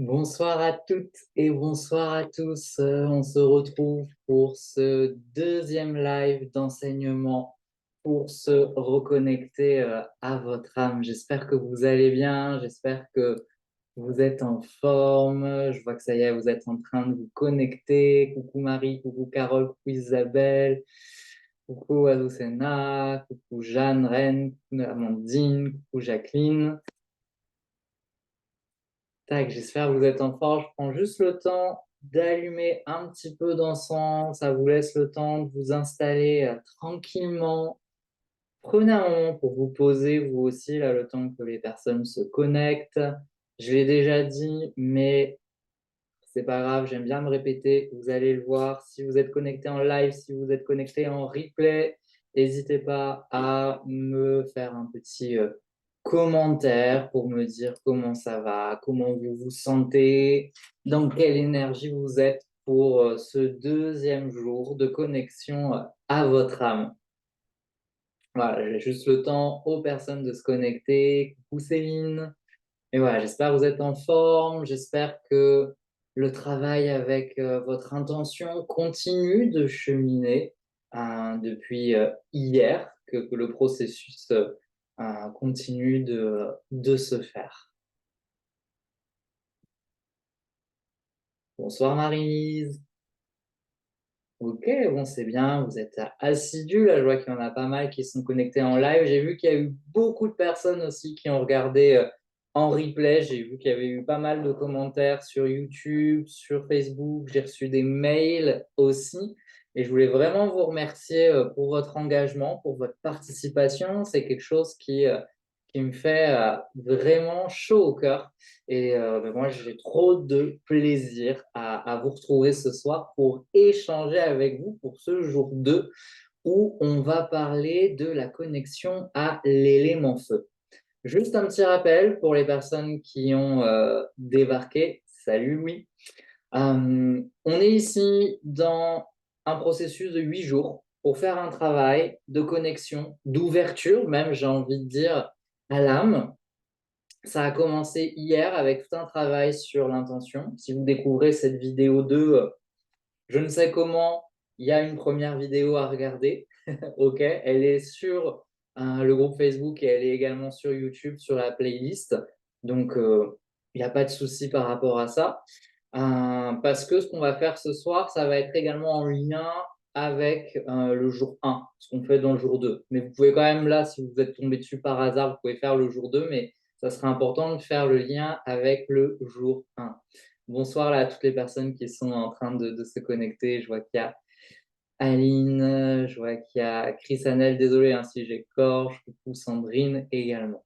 Bonsoir à toutes et bonsoir à tous. On se retrouve pour ce deuxième live d'enseignement pour se reconnecter à votre âme. J'espère que vous allez bien, j'espère que vous êtes en forme. Je vois que ça y est, vous êtes en train de vous connecter. Coucou Marie, coucou Carole, coucou Isabelle, coucou Azucena, coucou Jeanne, Reine, coucou Amandine, coucou Jacqueline. Tac, j'espère que vous êtes en forme. Je prends juste le temps d'allumer un petit peu d'encens. Ça vous laisse le temps de vous installer tranquillement. Prenez un moment pour vous poser, vous aussi, là, le temps que les personnes se connectent. Je l'ai déjà dit, mais c'est pas grave, j'aime bien me répéter. Vous allez le voir. Si vous êtes connecté en live, si vous êtes connecté en replay, n'hésitez pas à me faire un petit commentaire pour me dire comment ça va, comment vous vous sentez, dans quelle énergie vous êtes pour ce deuxième jour de connexion à votre âme. Voilà, j'ai juste le temps aux personnes de se connecter. Coucou Céline. Et voilà, j'espère que vous êtes en forme. J'espère que le travail avec votre intention continue de cheminer depuis hier, que le processus continue de se faire. Bonsoir Marie-Lise. Ok, bon, c'est bien, vous êtes assidus. Là, je vois qu'il y en a pas mal qui sont connectés en live. J'ai vu qu'il y a eu beaucoup de personnes aussi qui ont regardé en replay. J'ai vu qu'il y avait eu pas mal de commentaires sur YouTube, sur Facebook. J'ai reçu des mails aussi. Et je voulais vraiment vous remercier pour votre engagement, pour votre participation. C'est quelque chose qui me fait vraiment chaud au cœur. Et ben moi, j'ai trop de plaisir à vous retrouver ce soir pour échanger avec vous pour ce jour 2 où on va parler de la connexion à l'élément feu. Juste un petit rappel pour les personnes qui ont débarqué. Salut Louis. On est ici dans un processus de 8 jours pour faire un travail de connexion, d'ouverture, même j'ai envie de dire, à l'âme. Ça a commencé hier avec tout un travail sur l'intention. Si vous découvrez cette vidéo 2, je ne sais comment, il y a une première vidéo à regarder. Ok, elle est sur le groupe Facebook et elle est également sur YouTube, sur la playlist. Donc, il n'y a pas de souci par rapport à ça. Parce que ce qu'on va faire ce soir, ça va être également en lien avec le jour 1, ce qu'on fait dans le jour 2. Mais vous pouvez quand même, là, si vous êtes tombé dessus par hasard, vous pouvez faire le jour 2, mais ça sera important de faire le lien avec le jour 1. Bonsoir là, à toutes les personnes qui sont en train de se connecter. Je vois qu'il y a Aline, je vois qu'il y a Chris Anel, désolé hein, si j'écorche, coucou Sandrine également.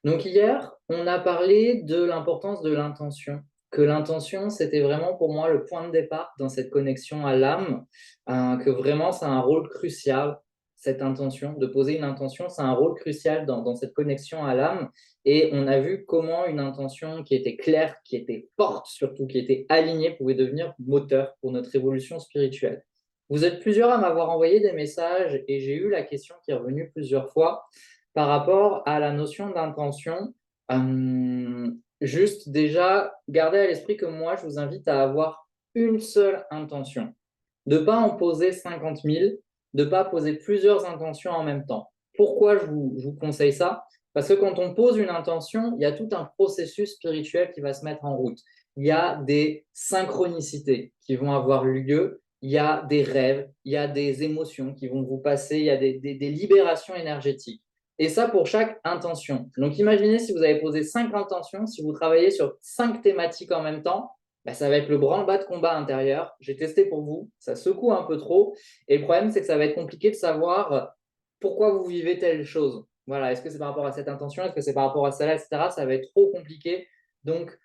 Donc hier, on a parlé de l'importance de l'intention, que l'intention, c'était vraiment pour moi le point de départ dans cette connexion à l'âme, que vraiment, c'est un rôle crucial, cette intention, de poser une intention, c'est un rôle crucial dans cette connexion à l'âme. Et on a vu comment une intention qui était claire, qui était forte, surtout qui était alignée, pouvait devenir moteur pour notre évolution spirituelle. Vous êtes plusieurs à m'avoir envoyé des messages et j'ai eu la question qui est revenue plusieurs fois par rapport à la notion d'intention. Juste déjà, gardez à l'esprit que moi, je vous invite à avoir une seule intention. De ne pas en poser 50 000, de ne pas poser plusieurs intentions en même temps. Pourquoi je vous conseille ça? Parce que quand on pose une intention, il y a tout un processus spirituel qui va se mettre en route. Il y a des synchronicités qui vont avoir lieu, il y a des rêves, il y a des émotions qui vont vous passer, il y a des libérations énergétiques. Et ça pour chaque intention. Donc imaginez si vous avez posé 5 intentions, si vous travaillez sur 5 thématiques en même temps, bah, ça va être le branle-bas de combat intérieur. J'ai testé pour vous, ça secoue un peu trop. Et le problème, c'est que ça va être compliqué de savoir pourquoi vous vivez telle chose. Voilà, est-ce que c'est par rapport à cette intention, est-ce que c'est par rapport à celle-là, etc. Ça va être trop compliqué. Donc,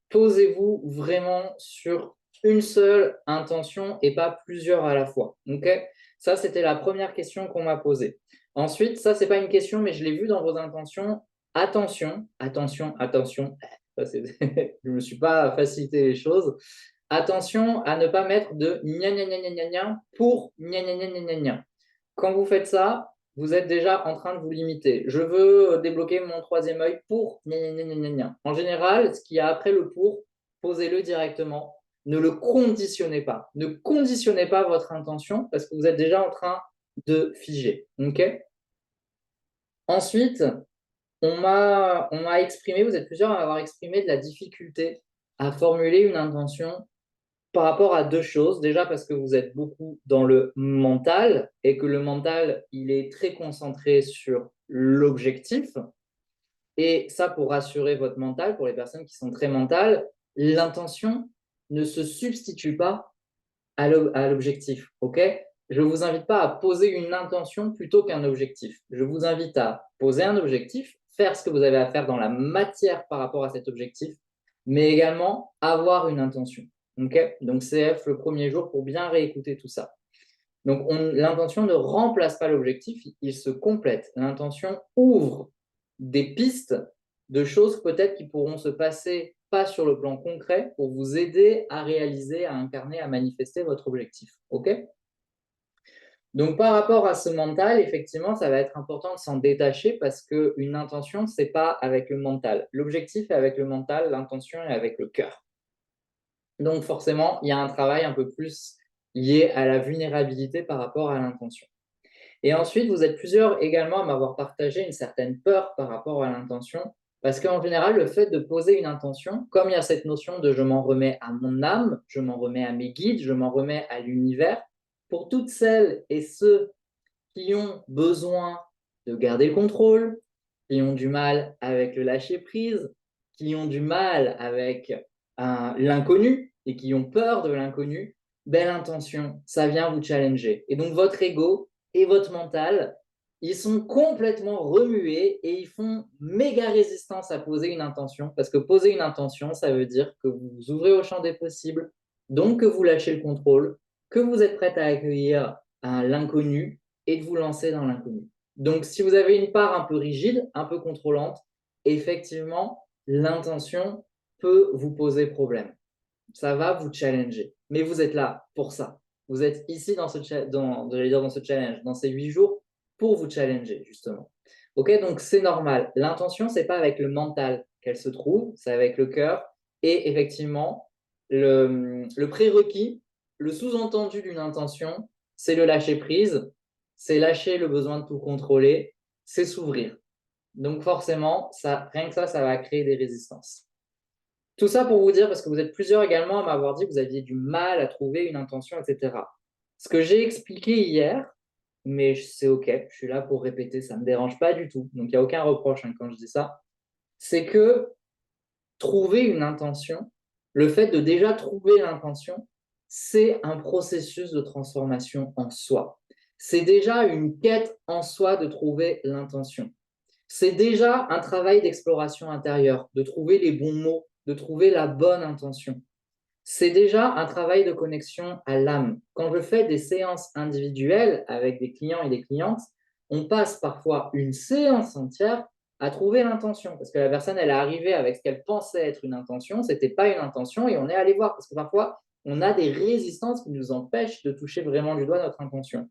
posez-vous vraiment sur une seule intention et pas plusieurs à la fois. Okay, ça, c'était la première question qu'on m'a posée. Ensuite, ça, c'est pas une question, mais je l'ai vu dans vos intentions. Attention, attention, attention. Je ne me suis pas facilité les choses. Attention à ne pas mettre de gna gna gna gna gna gna pour gna gna gna gna gna gna. Quand vous faites ça, vous êtes déjà en train de vous limiter. Je veux débloquer mon troisième œil pour gna, gna, gna, gna, gna. En général, ce qu'il y a après le pour, posez-le directement. Ne le conditionnez pas. Ne conditionnez pas votre intention parce que vous êtes déjà en train de figer. Okay. Ensuite, on m'a exprimé, vous êtes plusieurs à avoir exprimé de la difficulté à formuler une intention par rapport à deux choses. Déjà parce que vous êtes beaucoup dans le mental et que le mental, il est très concentré sur l'objectif. Et ça, pour rassurer votre mental, pour les personnes qui sont très mentales, l'intention ne se substitue pas à l'objectif. Ok. Je ne vous invite pas à poser une intention plutôt qu'un objectif. Je vous invite à poser un objectif, faire ce que vous avez à faire dans la matière par rapport à cet objectif, mais également avoir une intention. Okay. Donc CF le premier jour pour bien réécouter tout ça. Donc l'intention ne remplace pas l'objectif, il se complète. L'intention ouvre des pistes de choses peut-être qui pourront se passer pas sur le plan concret pour vous aider à réaliser, à incarner, à manifester votre objectif. Ok. Donc, par rapport à ce mental, effectivement, ça va être important de s'en détacher parce qu'une intention, ce n'est pas avec le mental. L'objectif est avec le mental, l'intention est avec le cœur. Donc, forcément, il y a un travail un peu plus lié à la vulnérabilité par rapport à l'intention. Et ensuite, vous êtes plusieurs également à m'avoir partagé une certaine peur par rapport à l'intention, parce qu'en général, le fait de poser une intention, comme il y a cette notion de je m'en remets à mon âme, je m'en remets à mes guides, je m'en remets à l'univers, pour toutes celles et ceux qui ont besoin de garder le contrôle, qui ont du mal avec le lâcher-prise, qui ont du mal avec l'inconnu et qui ont peur de l'inconnu, belle intention, ça vient vous challenger. Et donc votre ego et votre mental, ils sont complètement remués et ils font méga résistance à poser une intention, parce que poser une intention, ça veut dire que vous vous ouvrez au champ des possibles, donc que vous lâchez le contrôle, que vous êtes prête à accueillir l'inconnu et de vous lancer dans l'inconnu. Donc, si vous avez une part un peu rigide, un peu contrôlante, effectivement, l'intention peut vous poser problème. Ça va vous challenger. Mais vous êtes là pour ça. Vous êtes ici dans ce challenge, dans ces 8 jours, pour vous challenger, justement. Ok, donc c'est normal. L'intention, c'est pas avec le mental qu'elle se trouve, c'est avec le cœur. Et effectivement, le prérequis, le sous-entendu d'une intention, c'est le lâcher prise, c'est lâcher le besoin de tout contrôler, c'est s'ouvrir. Donc forcément, rien que ça va créer des résistances. Tout ça pour vous dire, parce que vous êtes plusieurs également à m'avoir dit que vous aviez du mal à trouver une intention, etc. Ce que j'ai expliqué hier, mais c'est OK, je suis là pour répéter, ça ne me dérange pas du tout. Donc il n'y a aucun reproche quand je dis ça. C'est que trouver une intention, le fait de déjà trouver l'intention, c'est un processus de transformation en soi. C'est déjà une quête en soi de trouver l'intention. C'est déjà un travail d'exploration intérieure, de trouver les bons mots, de trouver la bonne intention. C'est déjà un travail de connexion à l'âme. Quand je fais des séances individuelles avec des clients et des clientes, on passe parfois une séance entière à trouver l'intention, parce que la personne, elle est arrivée avec ce qu'elle pensait être une intention, ce n'était pas une intention, et on est allé voir, parce que parfois, on a des résistances qui nous empêchent de toucher vraiment du doigt notre intention.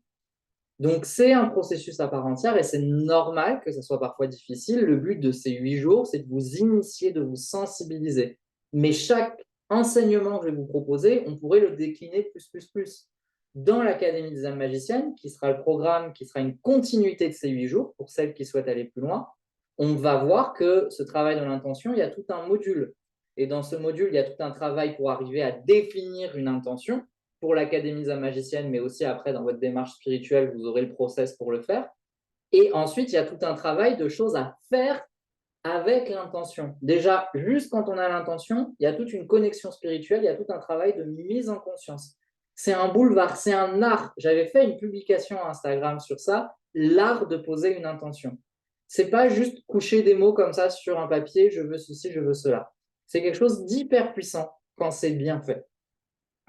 Donc, c'est un processus à part entière et c'est normal que ce soit parfois difficile. Le but de ces 8 jours, c'est de vous initier, de vous sensibiliser. Mais chaque enseignement que je vais vous proposer, on pourrait le décliner plus. Dans l'Académie des âmes magiciennes, qui sera le programme, qui sera une continuité de ces 8 jours, pour celles qui souhaitent aller plus loin, on va voir que ce travail de l'intention, il y a tout un module. Et dans ce module, il y a tout un travail pour arriver à définir une intention pour l'Académie des âmes magiciennes, mais aussi après, dans votre démarche spirituelle, vous aurez le process pour le faire. Et ensuite, il y a tout un travail de choses à faire avec l'intention. Déjà, juste quand on a l'intention, il y a toute une connexion spirituelle, il y a tout un travail de mise en conscience. C'est un boulevard, c'est un art. J'avais fait une publication Instagram sur ça, l'art de poser une intention. C'est pas juste coucher des mots comme ça sur un papier, je veux ceci, je veux cela. C'est quelque chose d'hyper puissant quand c'est bien fait.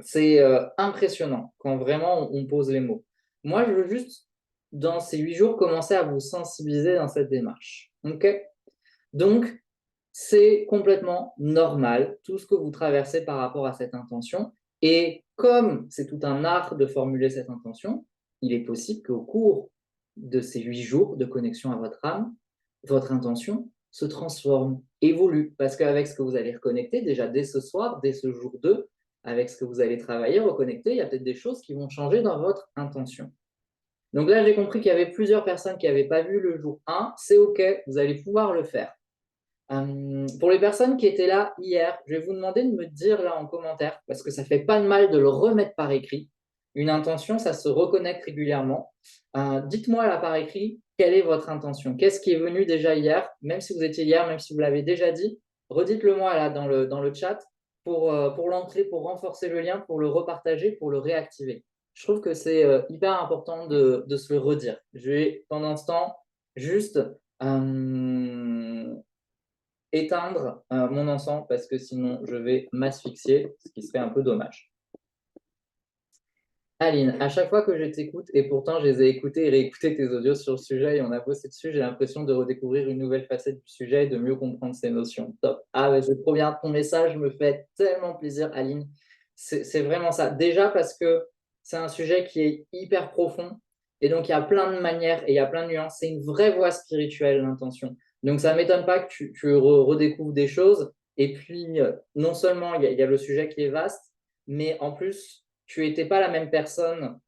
C'est impressionnant quand vraiment on pose les mots. Moi, je veux juste, dans ces 8 jours, commencer à vous sensibiliser dans cette démarche. Ok. Donc, c'est complètement normal tout ce que vous traversez par rapport à cette intention. Et comme c'est tout un art de formuler cette intention, il est possible qu'au cours de ces 8 jours de connexion à votre âme, votre intention se transforme, évolue. Parce qu'avec ce que vous allez reconnecter, déjà dès ce soir, dès ce jour 2, avec ce que vous allez travailler, reconnecter, il y a peut-être des choses qui vont changer dans votre intention. Donc là, j'ai compris qu'il y avait plusieurs personnes qui n'avaient pas vu le jour 1. C'est OK, vous allez pouvoir le faire. Pour les personnes qui étaient là hier, je vais vous demander de me dire là en commentaire, parce que ça ne fait pas de mal de le remettre par écrit. Une intention, ça se reconnecte régulièrement. Dites-moi là par écrit, quelle est votre intention? Qu'est-ce qui est venu déjà hier? Même si vous étiez hier, même si vous l'avez déjà dit, redites-le moi là dans le chat pour l'ancrer, pour renforcer le lien, pour le repartager, pour le réactiver. Je trouve que c'est hyper important de se le redire. Je vais pendant ce temps juste éteindre mon encens parce que sinon je vais m'asphyxier, ce qui serait un peu dommage. Aline, à chaque fois que je t'écoute, et pourtant je les ai écoutés et réécoutés tes audios sur le sujet et on a bossé dessus, j'ai l'impression de redécouvrir une nouvelle facette du sujet et de mieux comprendre ses notions. Top. Ah ouais, c'est trop bien, ton message me fait tellement plaisir, Aline. C'est vraiment ça. Déjà parce que c'est un sujet qui est hyper profond et donc il y a plein de manières et il y a plein de nuances. C'est une vraie voie spirituelle, l'intention. Donc ça ne m'étonne pas que tu redécouvres des choses. Et puis, non seulement il y a le sujet qui est vaste, mais en plus, tu n'étais pas la même personne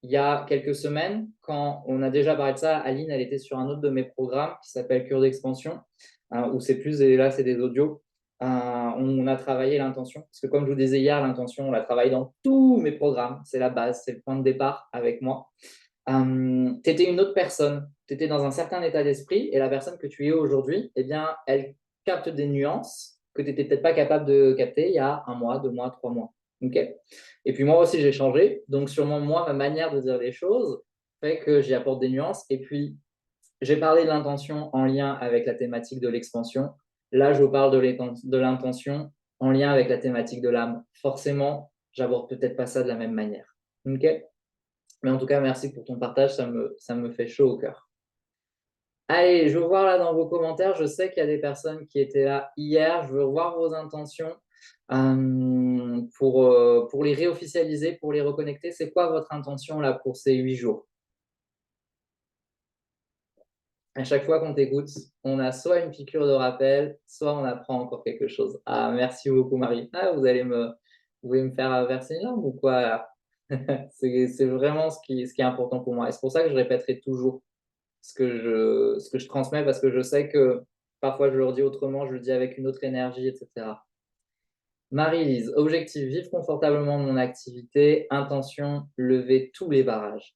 il y a quelques semaines quand on a déjà parlé de ça. Aline, elle était sur un autre de mes programmes qui s'appelle Cure d'expansion, où c'est plus, et là, c'est des audios. On a travaillé l'intention, parce que comme je vous disais hier, l'intention, on la travaille dans tous mes programmes. C'est la base, c'est le point de départ avec moi. Tu étais une autre personne, tu étais dans un certain état d'esprit, et la personne que tu es aujourd'hui, eh bien, elle capte des nuances que tu n'étais peut-être pas capable de capter il y a 1 mois, 2 mois, 3 mois. Okay. Et puis moi aussi, j'ai changé. Donc sûrement, moi, ma manière de dire les choses fait que j'y apporte des nuances. Et puis, j'ai parlé de l'intention en lien avec la thématique de l'expansion. Là, je vous parle de l'intention en lien avec la thématique de l'âme. Forcément, j'aborde peut-être pas ça de la même manière. Okay. Mais en tout cas, merci pour ton partage, ça me fait chaud au cœur. Allez, je veux voir là dans vos commentaires, je sais qu'il y a des personnes qui étaient là hier, je veux voir vos intentions pour les réofficialiser, pour les reconnecter. C'est quoi votre intention là pour ces 8 jours? À chaque fois qu'on t'écoute, on a soit une piqûre de rappel, soit on apprend encore quelque chose. Ah, merci beaucoup Marie. Ah, vous voulez me faire verser une langue ou quoi là? C'est vraiment ce qui est important pour moi. Et c'est pour ça que je répéterai toujours ce que je transmets parce que je sais que parfois je le redis autrement, je le dis avec une autre énergie, etc. Marie-Lise, objectif, vivre confortablement mon activité, intention, lever tous les barrages.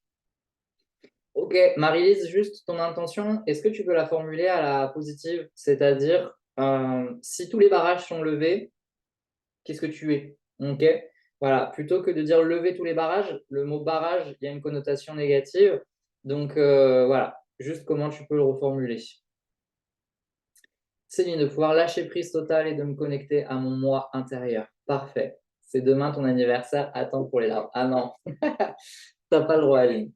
Ok, Marie-Lise, juste ton intention, est-ce que tu peux la formuler à la positive? C'est-à-dire, si tous les barrages sont levés, qu'est-ce que tu es? Ok, voilà, plutôt que de dire lever tous les barrages, le mot barrage, il y a une connotation négative. Donc voilà, juste comment tu peux le reformuler. Céline, de pouvoir lâcher prise totale et de me connecter à mon moi intérieur. Parfait. C'est demain ton anniversaire. Attends pour les larmes. Ah non, t'as pas le droit, Aline.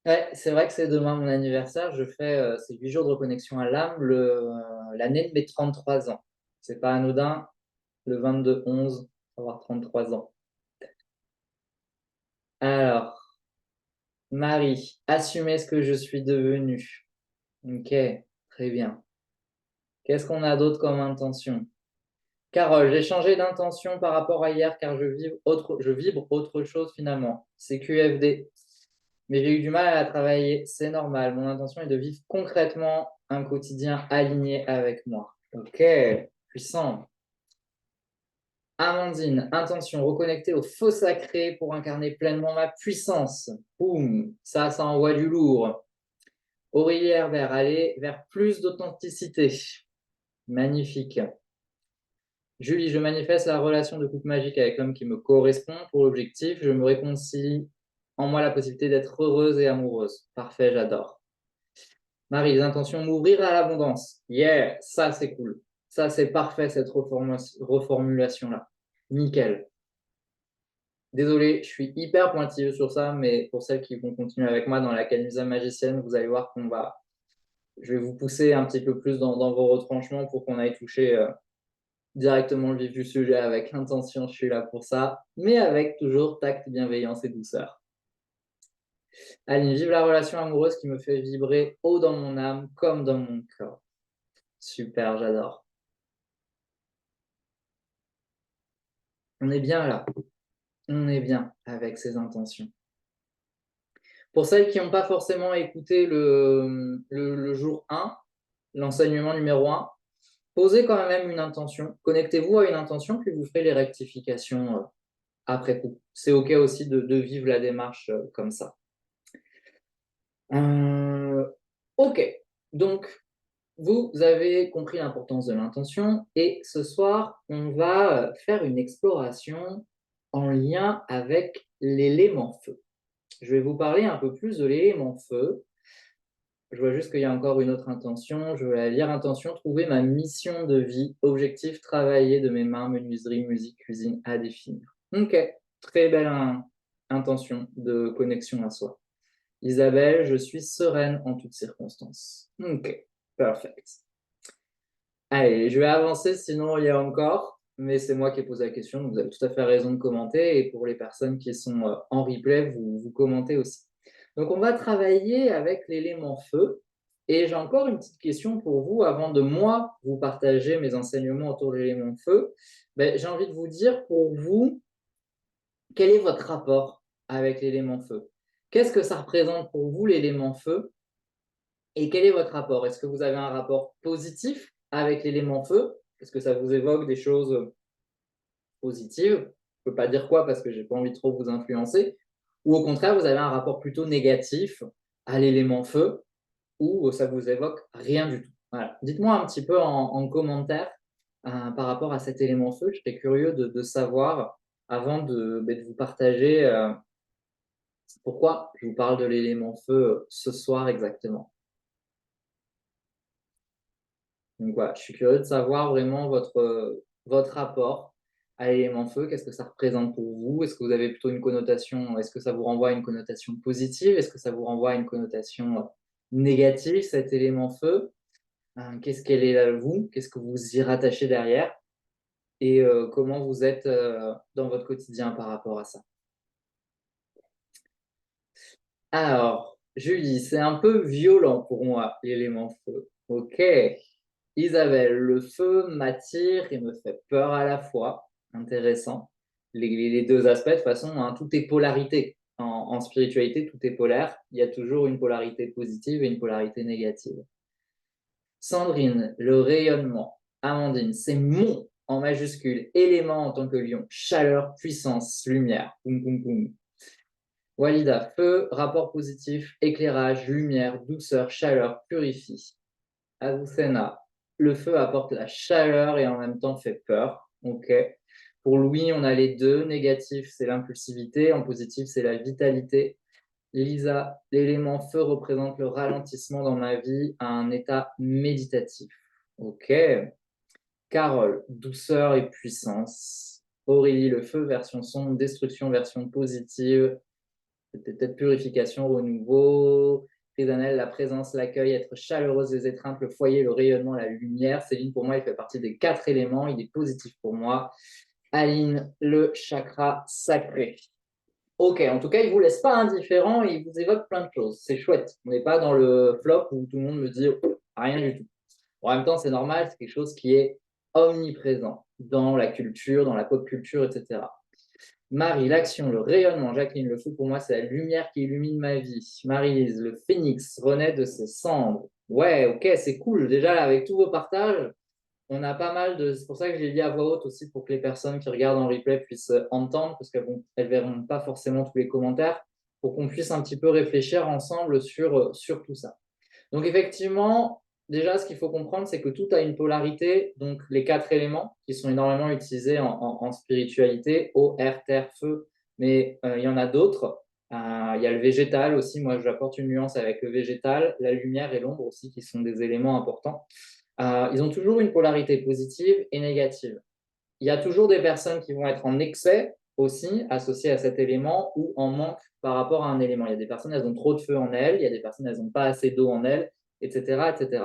Ouais, c'est vrai que c'est demain mon anniversaire. Je fais ces 8 jours de reconnexion à l'âme l'année de mes 33 ans. C'est pas anodin. Le 22/11, avoir 33 ans. Alors, Marie, assumer ce que je suis devenue. Ok, très bien. Qu'est-ce qu'on a d'autre comme intention? Carole, j'ai changé d'intention par rapport à hier car je vibre autre chose finalement. C'est QFD. Mais j'ai eu du mal à la travailler. C'est normal. Mon intention est de vivre concrètement un quotidien aligné avec moi. Ok, puissant. Amandine, intention, reconnecter au faux sacré pour incarner pleinement ma puissance. Boum, ça envoie du lourd. Aurélie Herbert, aller vers plus d'authenticité. Magnifique. Julie, je manifeste la relation de couple magique avec l'homme qui me correspond pour l'objectif. Je me réconcilie en moi la possibilité d'être heureuse et amoureuse. Parfait, j'adore. Marie, les intentions, m'ouvrir à l'abondance. Yeah, ça c'est cool. Ça c'est parfait cette reformulation-là. Nickel. Désolé, je suis hyper pointilleux sur ça, mais pour celles qui vont continuer avec moi dans la Camisa magicienne, vous allez voir je vais vous pousser un petit peu plus dans vos retranchements pour qu'on aille toucher directement le vif du sujet avec l'intention, je suis là pour ça, mais avec toujours tact, bienveillance et douceur. Aline, vive la relation amoureuse qui me fait vibrer haut dans mon âme comme dans mon corps. Super, j'adore. On est bien là. On est bien avec ces intentions. Pour celles qui n'ont pas forcément écouté le jour 1, l'enseignement numéro 1, posez quand même une intention. Connectez-vous à une intention, puis vous ferez les rectifications après coup. C'est OK aussi de vivre la démarche comme ça. OK. Donc, vous avez compris l'importance de l'intention et ce soir, on va faire une exploration en lien avec l'élément feu. Je vais vous parler un peu plus de l'élément feu. Je vois juste qu'il y a encore une autre intention. Je vais la lire. Intention, trouver ma mission de vie. Objectif, travailler de mes mains, menuiserie, musique, cuisine à définir. Ok, très belle intention de connexion à soi. Isabelle, je suis sereine en toutes circonstances. Ok, perfect. Allez, je vais avancer, sinon il y a encore, mais c'est moi qui ai posé la question, donc vous avez tout à fait raison de commenter, et pour les personnes qui sont en replay, vous commentez aussi. Donc on va travailler avec l'élément feu, et j'ai encore une petite question pour vous, avant de moi vous partager mes enseignements autour de l'élément feu. Ben, j'ai envie de vous dire, pour vous, quel est votre rapport avec l'élément feu? Qu'est-ce que ça représente pour vous, l'élément feu? Et quel est votre rapport? Est-ce que vous avez un rapport positif avec l'élément feu? Est-ce que ça vous évoque des choses positives? Je ne peux pas dire quoi parce que je n'ai pas envie de trop vous influencer. Ou au contraire, vous avez un rapport plutôt négatif à l'élément feu ou ça vous évoque rien du tout. Voilà. Dites-moi un petit peu en commentaire par rapport à cet élément feu. Je serais curieux de savoir avant de vous partager pourquoi je vous parle de l'élément feu ce soir exactement. Donc voilà, je suis curieux de savoir vraiment votre rapport à l'élément feu. Qu'est-ce que ça représente pour vous? Est-ce que vous avez plutôt une connotation, est-ce que ça vous renvoie à une connotation positive? Est-ce que ça vous renvoie à une connotation négative, cet élément feu? Qu'est-ce qu'elle est à vous? Qu'est-ce que vous y rattachez derrière? Et comment vous êtes dans votre quotidien par rapport à ça? Alors, Julie, c'est un peu violent pour moi, l'élément feu. Ok. Isabelle, le feu m'attire et me fait peur à la fois. Intéressant. Les deux aspects, de toute façon, hein, tout est polarité. En spiritualité, tout est polaire. Il y a toujours une polarité positive et une polarité négative. Sandrine, le rayonnement. Amandine, c'est mon en majuscule, élément en tant que lion, chaleur, puissance, lumière. Poum, poum, poum. Walida, feu, rapport positif, éclairage, lumière, douceur, chaleur, purifie. Azucena, le feu apporte la chaleur et en même temps fait peur. Ok. Pour Louis, on a les deux. Négatif, c'est l'impulsivité. En positif, c'est la vitalité. Lisa, l'élément feu représente le ralentissement dans ma vie à un état méditatif. Ok. Carole, douceur et puissance. Aurélie, le feu, version sombre. Destruction, version positive. Peut-être purification, renouveau. Frisanel, la présence, l'accueil, être chaleureuse, les étreintes, le foyer, le rayonnement, la lumière. Céline, pour moi, il fait partie des 4 éléments. Il est positif pour moi. Aline, le chakra sacré. Ok, en tout cas, il ne vous laisse pas indifférent et il vous évoque plein de choses. C'est chouette. On n'est pas dans le flop où tout le monde me dit rien du tout. En même temps, c'est normal, c'est quelque chose qui est omniprésent dans la culture, dans la pop culture, etc. Marie, l'action, le rayonnement. Jacqueline, le feu pour moi, c'est la lumière qui illumine ma vie. Marie-Lise, le phénix renaît de ses cendres. Ouais, ok, c'est cool. Déjà, là, avec tous vos partages, on a pas mal de. C'est pour ça que j'ai dit à voix haute aussi pour que les personnes qui regardent en replay puissent entendre, parce qu'elles ne verront pas forcément tous les commentaires, pour qu'on puisse un petit peu réfléchir ensemble sur tout ça. Donc, effectivement, déjà, ce qu'il faut comprendre, c'est que tout a une polarité. Donc, les 4 éléments qui sont énormément utilisés en spiritualité, eau, air, terre, feu, mais il y en a d'autres. Il y a le végétal aussi. Moi, j'apporte une nuance avec le végétal, la lumière et l'ombre aussi, qui sont des éléments importants. Ils ont toujours une polarité positive et négative. Il y a toujours des personnes qui vont être en excès aussi associées à cet élément ou en manque par rapport à un élément. Il y a des personnes, elles ont trop de feu en elles, il y a des personnes, elles n'ont pas assez d'eau en elles, etc. etc.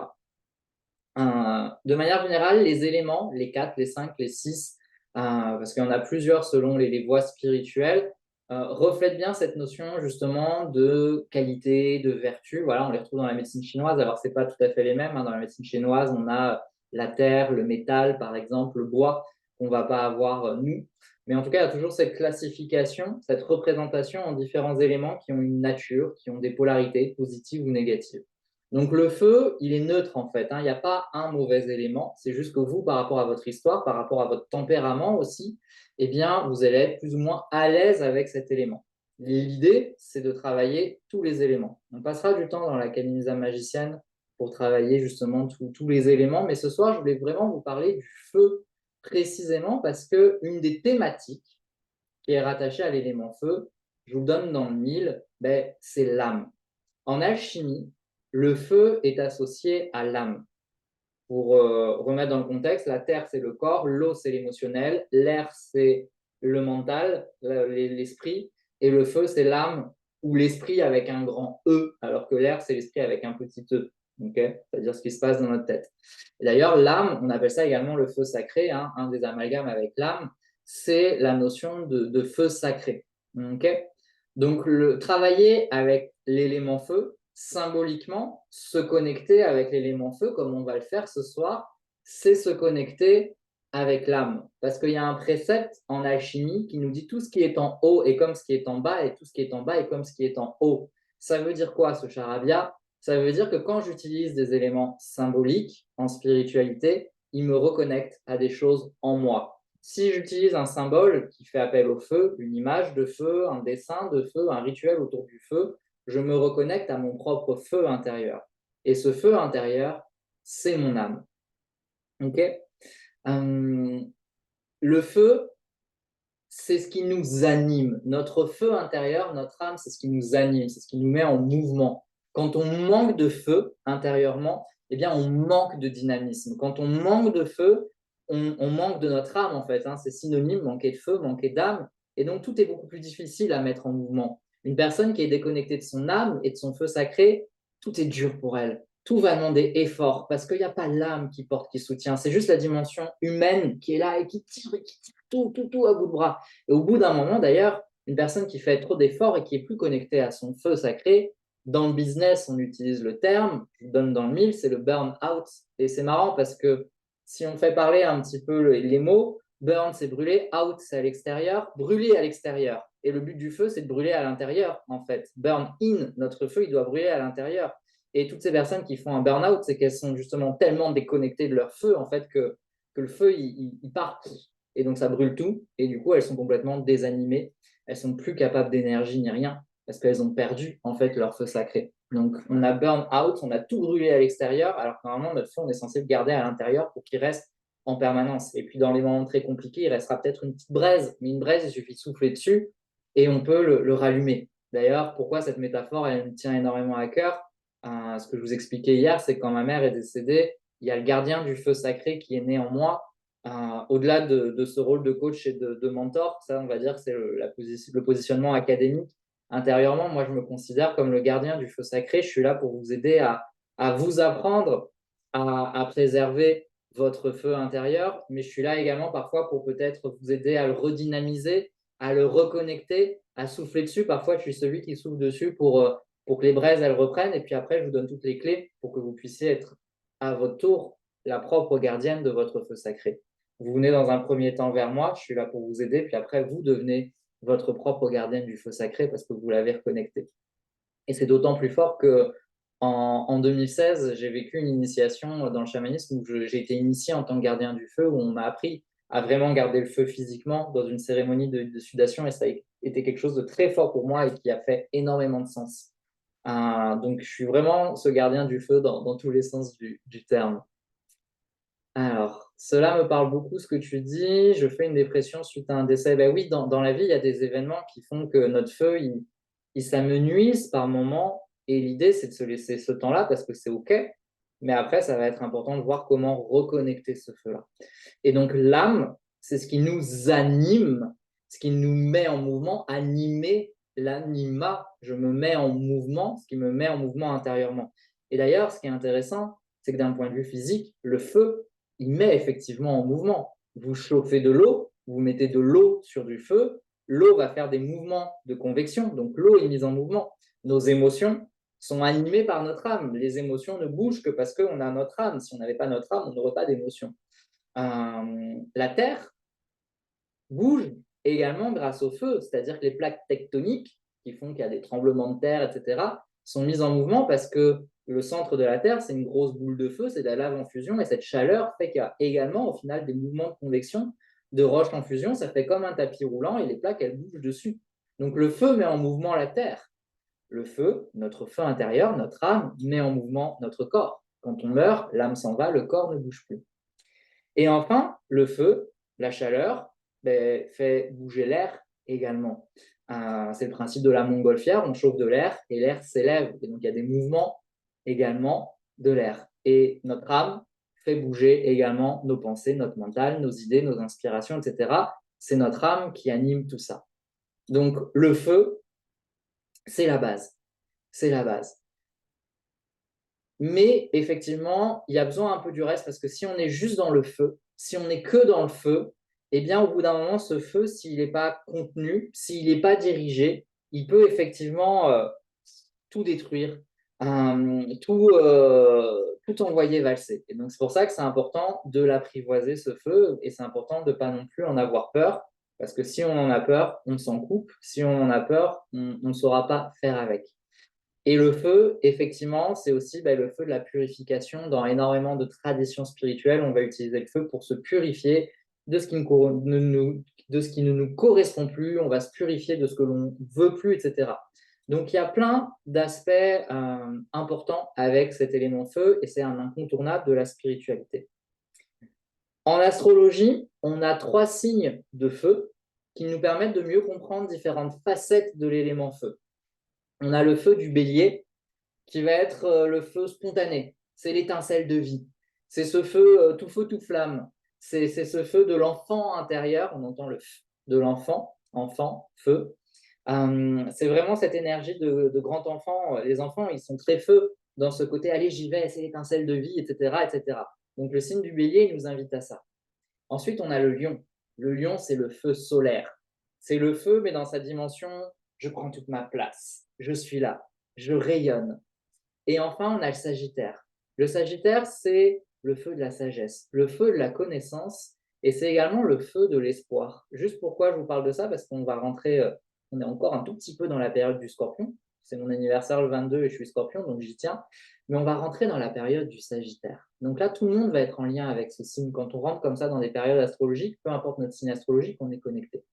De manière générale, les éléments, les 4, les 5, les 6, parce qu'il y en a plusieurs selon les voies spirituelles, reflètent bien cette notion justement de qualité, de vertu. Voilà, on les retrouve dans la médecine chinoise. Alors, ce n'est pas tout à fait les mêmes, hein. Dans la médecine chinoise, on a la terre, le métal, par exemple, le bois, qu'on ne va pas avoir nous. Mais en tout cas, il y a toujours cette classification, cette représentation en différents éléments qui ont une nature, qui ont des polarités positives ou négatives. Donc le feu, il est neutre en fait, hein. Il n'y a pas un mauvais élément. C'est juste que vous, par rapport à votre histoire, par rapport à votre tempérament aussi, eh bien, vous allez être plus ou moins à l'aise avec cet élément. L'idée, c'est de travailler tous les éléments. On passera du temps dans l'Académie magicienne pour travailler justement tous les éléments. Mais ce soir, je voulais vraiment vous parler du feu précisément parce qu'une des thématiques qui est rattachée à l'élément feu, je vous le donne dans le mille, ben, c'est l'âme. En alchimie, le feu est associé à l'âme. Pour remettre dans le contexte, la terre, c'est le corps, l'eau, c'est l'émotionnel, l'air, c'est le mental, l'esprit, et le feu, c'est l'âme ou l'esprit avec un grand E, alors que l'air, c'est l'esprit avec un petit E. Okay, c'est-à-dire ce qui se passe dans notre tête. D'ailleurs, l'âme, on appelle ça également le feu sacré, hein, un des amalgames avec l'âme, c'est la notion de feu sacré. Okay, donc, travailler avec l'élément feu, symboliquement, se connecter avec l'élément feu, comme on va le faire ce soir, c'est se connecter avec l'âme. Parce qu'il y a un précepte en alchimie qui nous dit tout ce qui est en haut est comme ce qui est en bas, et tout ce qui est en bas est comme ce qui est en haut. Ça veut dire quoi, ce charabia? Ça veut dire que quand j'utilise des éléments symboliques en spiritualité, ils me reconnectent à des choses en moi. Si j'utilise un symbole qui fait appel au feu, une image de feu, un dessin de feu, un rituel autour du feu, je me reconnecte à mon propre feu intérieur. Et ce feu intérieur, c'est mon âme. Okay, le feu, c'est ce qui nous anime. Notre feu intérieur, notre âme, c'est ce qui nous anime, c'est ce qui nous met en mouvement. Quand on manque de feu intérieurement, eh bien, on manque de dynamisme. Quand on manque de feu, on manque de notre âme, en fait, hein. C'est synonyme, manquer de feu, manquer d'âme. Et donc, tout est beaucoup plus difficile à mettre en mouvement. Une personne qui est déconnectée de son âme et de son feu sacré, tout est dur pour elle. Tout va demander effort parce qu'il n'y a pas l'âme qui porte, qui soutient. C'est juste la dimension humaine qui est là et qui tire tout à bout de bras. Et au bout d'un moment, d'ailleurs, une personne qui fait trop d'efforts et qui est plus connectée à son feu sacré, dans le business, on utilise le terme, je vous donne dans le mille, c'est le burn-out. Et c'est marrant parce que si on fait parler un petit peu les mots, burn, c'est brûler, out, c'est à l'extérieur, brûler à l'extérieur. Et le but du feu, c'est de brûler à l'intérieur, en fait. Burn in, notre feu, il doit brûler à l'intérieur. Et toutes ces personnes qui font un burn-out, c'est qu'elles sont justement tellement déconnectées de leur feu, en fait, que le feu, il part. Et donc, ça brûle tout. Et du coup, elles sont complètement désanimées. Elles sont plus capables d'énergie ni rien parce qu'elles ont perdu, en fait, leur feu sacré. Donc, on a burn out, on a tout brûlé à l'extérieur, alors que normalement, notre feu, on est censé le garder à l'intérieur pour qu'il reste en permanence. Et puis, dans les moments très compliqués, il restera peut-être une petite braise. Mais une braise, il suffit de souffler dessus et on peut le rallumer. D'ailleurs, pourquoi cette métaphore, elle me tient énormément à cœur? Ce que je vous expliquais hier, c'est que quand ma mère est décédée, il y a le gardien du feu sacré qui est né en moi. Au-delà de ce rôle de coach et de mentor, ça, on va dire, c'est le positionnement académique. Intérieurement, moi, je me considère comme le gardien du feu sacré. Je suis là pour vous aider à vous apprendre à préserver votre feu intérieur, mais je suis là également parfois pour peut-être vous aider à le redynamiser, à le reconnecter, à souffler dessus. Parfois, je suis celui qui souffle dessus pour que les braises, elles reprennent. Et puis après, je vous donne toutes les clés pour que vous puissiez être à votre tour la propre gardienne de votre feu sacré. Vous venez dans un premier temps vers moi, je suis là pour vous aider, puis après, vous devenez votre propre gardienne du feu sacré parce que vous l'avez reconnecté. Et c'est d'autant plus fort que en 2016, j'ai vécu une initiation dans le chamanisme où j'ai été initié en tant que gardien du feu, où on m'a appris à vraiment garder le feu physiquement dans une cérémonie de sudation, et ça a été quelque chose de très fort pour moi et qui a fait énormément de sens. Donc, je suis vraiment ce gardien du feu dans tous les sens du terme. Alors, cela me parle beaucoup ce que tu dis. Je fais une dépression suite à un décès. Ben oui, dans la vie, il y a des événements qui font que notre feu, il s'amenuise par moments. Et l'idée, c'est de se laisser ce temps-là parce que c'est OK. Mais après, ça va être important de voir comment reconnecter ce feu-là. Et donc, l'âme, c'est ce qui nous anime, ce qui nous met en mouvement, animer l'anima. Je me mets en mouvement, ce qui me met en mouvement intérieurement. Et d'ailleurs, ce qui est intéressant, c'est que d'un point de vue physique, le feu, il met effectivement en mouvement. Vous chauffez de l'eau, vous mettez de l'eau sur du feu, l'eau va faire des mouvements de convection, donc l'eau est mise en mouvement. Nos émotions sont animées par notre âme. Les émotions ne bougent que parce qu'on a notre âme. Si on n'avait pas notre âme, on n'aurait pas d'émotions. La Terre bouge également grâce au feu, c'est-à-dire que les plaques tectoniques qui font qu'il y a des tremblements de terre, etc., sont mises en mouvement parce que le centre de la Terre, c'est une grosse boule de feu, c'est de la lave en fusion, et cette chaleur fait qu'il y a également, au final, des mouvements de convection de roches en fusion, ça fait comme un tapis roulant, et les plaques, elles bougent dessus. Donc le feu met en mouvement la Terre. Le feu, notre feu intérieur, notre âme, met en mouvement notre corps. Quand on meurt, l'âme s'en va, le corps ne bouge plus. Et enfin, le feu, la chaleur, fait bouger l'air également. C'est le principe de la montgolfière, on chauffe de l'air et l'air s'élève. Et donc, il y a des mouvements également de l'air. Et notre âme fait bouger également nos pensées, notre mental, nos idées, nos inspirations, etc. C'est notre âme qui anime tout ça. Donc, le feu, c'est la base. C'est la base. Mais effectivement, il y a besoin un peu du reste parce que si on est juste dans le feu, si on n'est que dans le feu, eh bien, au bout d'un moment, ce feu, s'il n'est pas contenu, s'il n'est pas dirigé, il peut effectivement tout détruire, tout envoyer valser. Et donc, c'est pour ça que c'est important de l'apprivoiser, ce feu, et c'est important de ne pas non plus en avoir peur, parce que si on en a peur, on s'en coupe. Si on en a peur, on ne saura pas faire avec. Et le feu, effectivement, c'est aussi le feu de la purification. Dans énormément de traditions spirituelles, on va utiliser le feu pour se purifier de ce qui ne nous correspond plus, on va se purifier de ce que l'on ne veut plus, etc. Donc, il y a plein d'aspects importants avec cet élément feu et c'est un incontournable de la spiritualité. En astrologie, on a 3 signes de feu qui nous permettent de mieux comprendre différentes facettes de l'élément feu. On a le feu du bélier, qui va être le feu spontané. C'est l'étincelle de vie. C'est ce feu tout feu, tout flamme. C'est ce feu de l'enfant intérieur. On entend le f de l'enfant, enfant, feu. C'est vraiment cette énergie de grand enfant. Les enfants, ils sont très feu dans ce côté, allez, j'y vais, c'est l'étincelle de vie, etc., etc. Donc le signe du bélier, il nous invite à ça. Ensuite, on a le lion. Le lion, c'est le feu solaire. C'est le feu, mais dans sa dimension, je prends toute ma place. Je suis là. Je rayonne. Et enfin, on a le Sagittaire. Le Sagittaire, c'est le feu de la sagesse, le feu de la connaissance, et c'est également le feu de l'espoir. Juste pourquoi je vous parle de ça, parce qu'on va rentrer, on est encore un tout petit peu dans la période du Scorpion. C'est mon anniversaire le 22 et je suis Scorpion, donc j'y tiens. Mais on va rentrer dans la période du Sagittaire. Donc là, tout le monde va être en lien avec ce signe. Quand on rentre comme ça dans des périodes astrologiques, peu importe notre signe astrologique, on est connecté.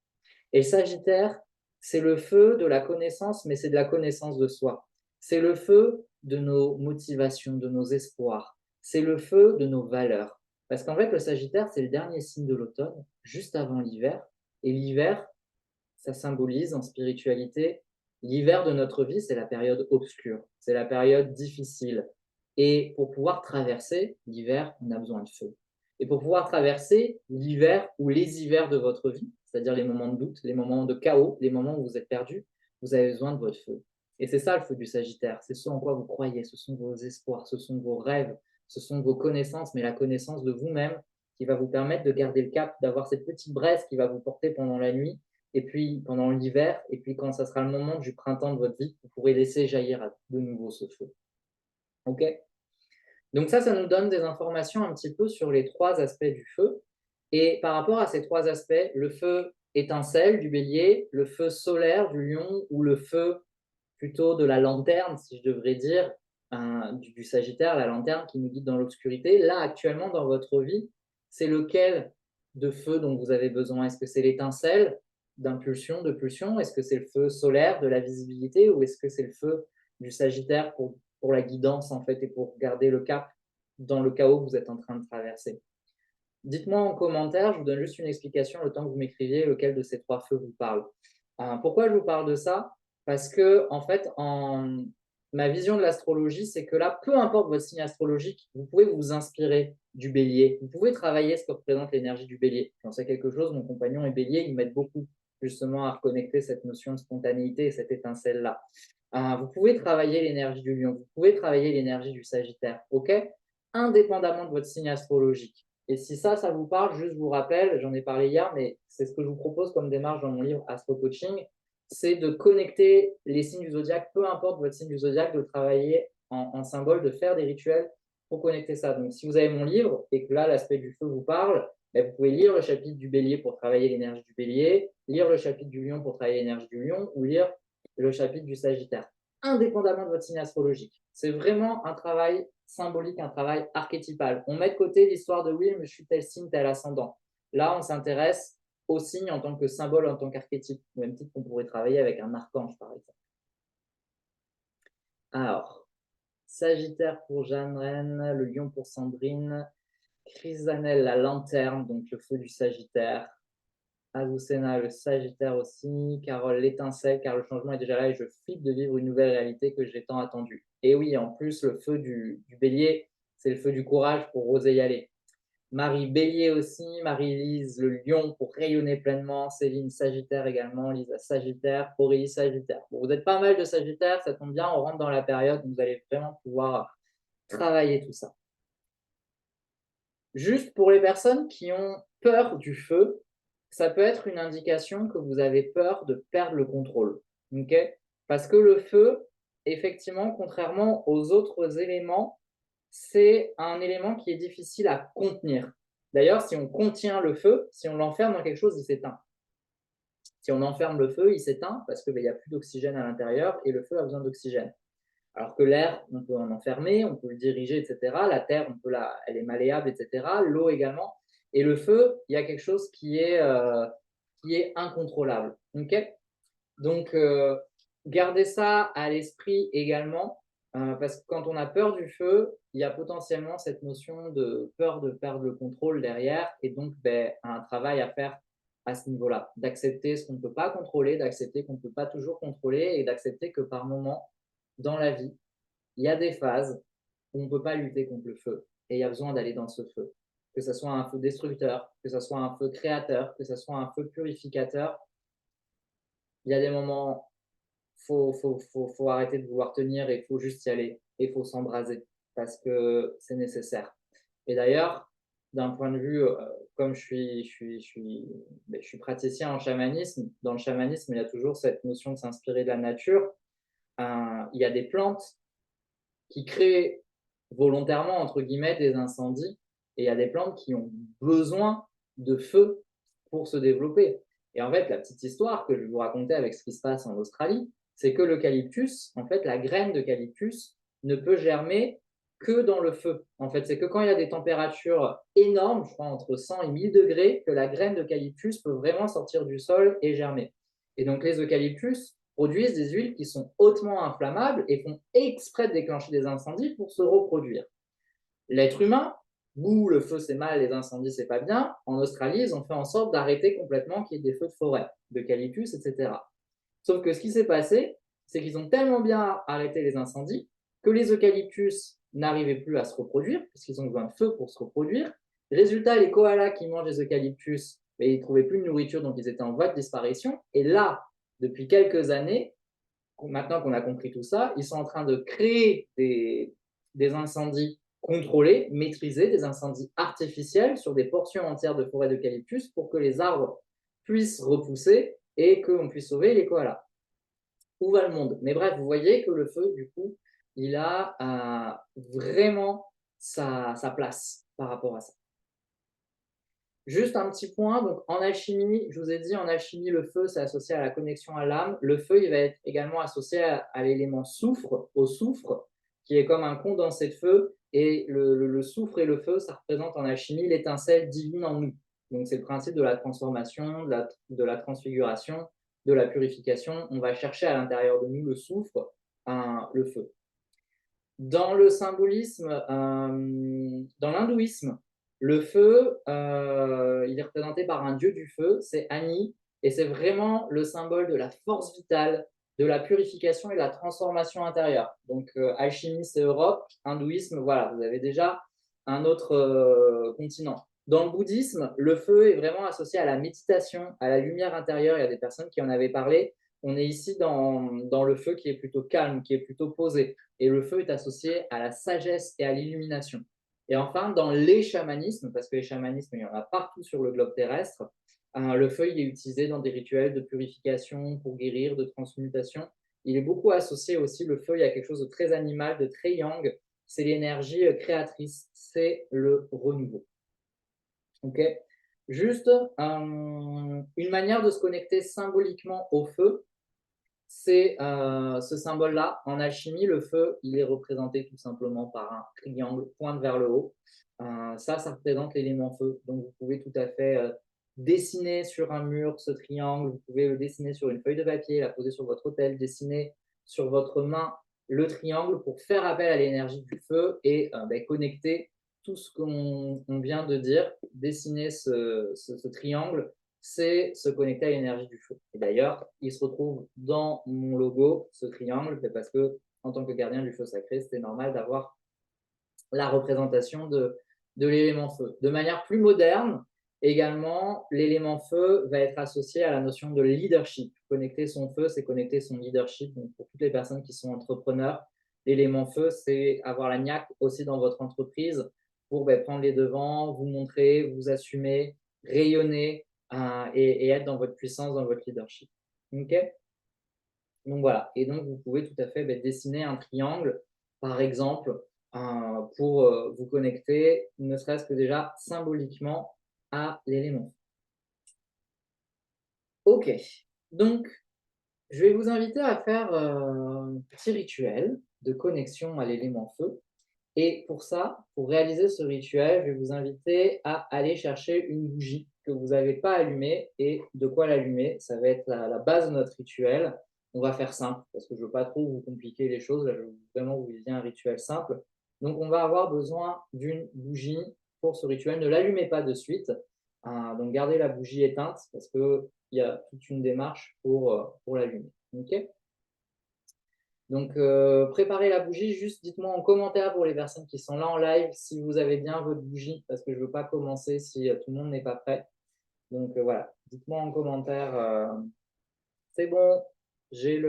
Et le Sagittaire, c'est le feu de la connaissance, mais c'est de la connaissance de soi. C'est le feu de nos motivations, de nos espoirs. C'est le feu de nos valeurs. Parce qu'en fait, le Sagittaire, c'est le dernier signe de l'automne, juste avant l'hiver. Et l'hiver, ça symbolise en spiritualité, l'hiver de notre vie, c'est la période obscure, c'est la période difficile. Et pour pouvoir traverser l'hiver, on a besoin de feu. Et pour pouvoir traverser l'hiver ou les hivers de votre vie, c'est-à-dire les moments de doute, les moments de chaos, les moments où vous êtes perdu, vous avez besoin de votre feu. Et c'est ça le feu du Sagittaire, c'est ce en quoi vous croyez, ce sont vos espoirs, ce sont vos rêves, ce sont vos connaissances, mais la connaissance de vous-même qui va vous permettre de garder le cap, d'avoir cette petite braise qui va vous porter pendant la nuit, et puis pendant l'hiver, et puis quand ça sera le moment du printemps de votre vie, vous pourrez laisser jaillir de nouveau ce feu. Ok? Donc ça nous donne des informations un petit peu sur les 3 aspects du feu. Et par rapport à ces 3 aspects, le feu étincelle du bélier, le feu solaire du lion ou le feu plutôt de la lanterne, si je devrais dire, du Sagittaire, la lanterne qui nous guide dans l'obscurité. Là, actuellement, dans votre vie, c'est lequel de feu dont vous avez besoin? Est-ce que c'est l'étincelle d'impulsion, de pulsion? Est-ce que c'est le feu solaire de la visibilité? Ou est-ce que c'est le feu du Sagittaire pour la guidance, en fait, et pour garder le cap dans le chaos que vous êtes en train de traverser? Dites-moi en commentaire, je vous donne juste une explication le temps que vous m'écriviez lequel de ces 3 feux vous parle. Pourquoi je vous parle de ça? Parce que, en fait, ma vision de l'astrologie, c'est que là, peu importe votre signe astrologique, vous pouvez vous inspirer du bélier. Vous pouvez travailler ce que représente l'énergie du bélier. J'en sais quelque chose, mon compagnon est bélier, il m'aide beaucoup justement à reconnecter cette notion de spontanéité et cette étincelle-là. Vous pouvez travailler l'énergie du lion, vous pouvez travailler l'énergie du Sagittaire, ok? Indépendamment de votre signe astrologique. Et si ça vous parle, juste je vous rappelle, j'en ai parlé hier, mais c'est ce que je vous propose comme démarche dans mon livre Astro Coaching, c'est de connecter les signes du zodiaque, peu importe votre signe du zodiaque, de travailler en symbole, de faire des rituels pour connecter ça. Donc, si vous avez mon livre et que là, l'aspect du feu vous parle, vous pouvez lire le chapitre du bélier pour travailler l'énergie du bélier, lire le chapitre du lion pour travailler l'énergie du lion, ou lire le chapitre du sagittaire, indépendamment de votre signe astrologique. C'est vraiment un travail symbolique, un travail archétypal. On met de côté l'histoire de oui, mais je suis tel signe, tel ascendant. Là, on s'intéresse au signe en tant que symbole, en tant qu'archétype, au même titre qu'on pourrait travailler avec un archange, par exemple. Alors, Sagittaire pour Jeanne Rennes, le lion pour Sandrine, Chrysanelle, la lanterne, donc le feu du Sagittaire, Azucena, le Sagittaire aussi, Carole, l'étincelle, car le changement est déjà là et je flippe de vivre une nouvelle réalité que j'ai tant attendue. Et oui, en plus, le feu du bélier, c'est le feu du courage pour oser y aller. Marie Bélier aussi, Marie-Lise le lion pour rayonner pleinement, Céline Sagittaire également, Lisa Sagittaire, Aurélie Sagittaire. Bon, vous êtes pas mal de Sagittaire, ça tombe bien, on rentre dans la période où vous allez vraiment pouvoir travailler tout ça. Juste pour les personnes qui ont peur du feu, ça peut être une indication que vous avez peur de perdre le contrôle. Okay? Parce que le feu, effectivement, contrairement aux autres éléments, c'est un élément qui est difficile à contenir. D'ailleurs, si on contient le feu, si on l'enferme dans quelque chose, il s'éteint. Si on enferme le feu, il s'éteint parce qu'il n'y a plus d'oxygène à l'intérieur et le feu a besoin d'oxygène. Alors que l'air, on peut en enfermer, on peut le diriger, etc. La terre, elle est malléable, etc. L'eau également. Et le feu, il y a quelque chose qui est incontrôlable. Okay. Donc, gardez ça à l'esprit également, parce que quand on a peur du feu, il y a potentiellement cette notion de peur de perdre le contrôle derrière, et donc un travail à faire à ce niveau-là, d'accepter ce qu'on ne peut pas contrôler, d'accepter qu'on ne peut pas toujours contrôler, et d'accepter que par moment, dans la vie, il y a des phases où on ne peut pas lutter contre le feu, et il y a besoin d'aller dans ce feu. Que ce soit un feu destructeur, que ce soit un feu créateur, que ce soit un feu purificateur, il y a des moments faut arrêter de vouloir tenir et il faut juste y aller et il faut s'embraser parce que c'est nécessaire. Et d'ailleurs, d'un point de vue, comme je suis praticien en chamanisme, dans le chamanisme, il y a toujours cette notion de s'inspirer de la nature. Il y a des plantes qui créent volontairement, entre guillemets, des incendies et il y a des plantes qui ont besoin de feu pour se développer. Et en fait, la petite histoire que je vais vous raconter avec ce qui se passe en Australie, c'est que l'eucalyptus, en fait, la graine d'eucalyptus ne peut germer que dans le feu. En fait, c'est que quand il y a des températures énormes, je crois entre 100 et 1000 degrés, que la graine d'eucalyptus peut vraiment sortir du sol et germer. Et donc, les eucalyptus produisent des huiles qui sont hautement inflammables et font exprès de déclencher des incendies pour se reproduire. L'être humain, où le feu c'est mal, les incendies c'est pas bien, en Australie, ils ont fait en sorte d'arrêter complètement qu'il y ait des feux de forêt, d'eucalyptus, etc. Sauf que ce qui s'est passé, c'est qu'ils ont tellement bien arrêté les incendies que les eucalyptus n'arrivaient plus à se reproduire, puisqu'ils ont besoin de feu pour se reproduire. Résultat, les koalas qui mangent les eucalyptus, ils ne trouvaient plus de nourriture, donc ils étaient en voie de disparition. Et là, depuis quelques années, maintenant qu'on a compris tout ça, ils sont en train de créer des incendies contrôlés, maîtrisés, des incendies artificiels sur des portions entières de forêt d'eucalyptus pour que les arbres puissent repousser et qu'on puisse sauver les koalas. Où va le monde? Mais bref, vous voyez que le feu, du coup, il a vraiment sa place par rapport à ça. Juste un petit point, donc en alchimie, je vous ai dit, en alchimie, le feu, c'est associé à la connexion à l'âme. Le feu, il va être également associé à l'élément soufre, au soufre, qui est comme un condensé de feu. Et le soufre et le feu, ça représente en alchimie l'étincelle divine en nous. Donc c'est le principe de la transformation, de la transfiguration, de la purification. On va chercher à l'intérieur de nous le soufre, le feu. Dans le symbolisme, dans l'hindouisme, le feu, il est représenté par un dieu du feu, c'est Agni, et c'est vraiment le symbole de la force vitale, de la purification et de la transformation intérieure. Donc, alchimie, c'est Europe, hindouisme, voilà, vous avez déjà un autre continent. Dans le bouddhisme, le feu est vraiment associé à la méditation, à la lumière intérieure. Il y a des personnes qui en avaient parlé. On est ici dans le feu qui est plutôt calme, qui est plutôt posé. Et le feu est associé à la sagesse et à l'illumination. Et enfin, dans les chamanismes, parce que les chamanismes, il y en a partout sur le globe terrestre, le feu, il est utilisé dans des rituels de purification, pour guérir, de transmutation. Il est beaucoup associé aussi, le feu, il y a quelque chose de très animal, de très yang. C'est l'énergie créatrice, c'est le renouveau. Ok. Juste une manière de se connecter symboliquement au feu, c'est ce symbole-là. En alchimie, le feu, il est représenté tout simplement par un triangle pointe vers le haut. Ça représente l'élément feu. Donc, vous pouvez tout à fait dessiner sur un mur ce triangle. Vous pouvez le dessiner sur une feuille de papier, la poser sur votre autel, dessiner sur votre main le triangle pour faire appel à l'énergie du feu et connecter tout ce qu'on vient de dire. Dessiner ce triangle, c'est se connecter à l'énergie du feu. Et d'ailleurs, il se retrouve dans mon logo, ce triangle, parce que en tant que gardien du feu sacré, c'était normal d'avoir la représentation de l'élément feu. De manière plus moderne, également, l'élément feu va être associé à la notion de leadership. Connecter son feu, c'est connecter son leadership. Donc, pour toutes les personnes qui sont entrepreneurs, l'élément feu, c'est avoir la niaque aussi dans votre entreprise pour prendre les devants, vous montrer, vous assumer, rayonner et être dans votre puissance, dans votre leadership. Ok. Donc voilà, et donc vous pouvez tout à fait dessiner un triangle, par exemple, pour vous connecter, ne serait-ce que déjà symboliquement, à l'élément. Ok, donc je vais vous inviter à faire un petit rituel de connexion à l'élément feu. Et pour ça, pour réaliser ce rituel, je vais vous inviter à aller chercher une bougie que vous n'avez pas allumée. Et de quoi l'allumer? Ça va être la base de notre rituel. On va faire simple parce que je ne veux pas trop vous compliquer les choses. Là, je veux vraiment vous viser un rituel simple. Donc, on va avoir besoin d'une bougie pour ce rituel. Ne l'allumez pas de suite. Donc, gardez la bougie éteinte parce qu'il y a toute une démarche pour l'allumer. OK. Donc, préparez la bougie. Juste dites-moi en commentaire pour les personnes qui sont là en live si vous avez bien votre bougie, parce que je ne veux pas commencer si tout le monde n'est pas prêt. Donc, voilà. Dites-moi en commentaire, c'est bon, j'ai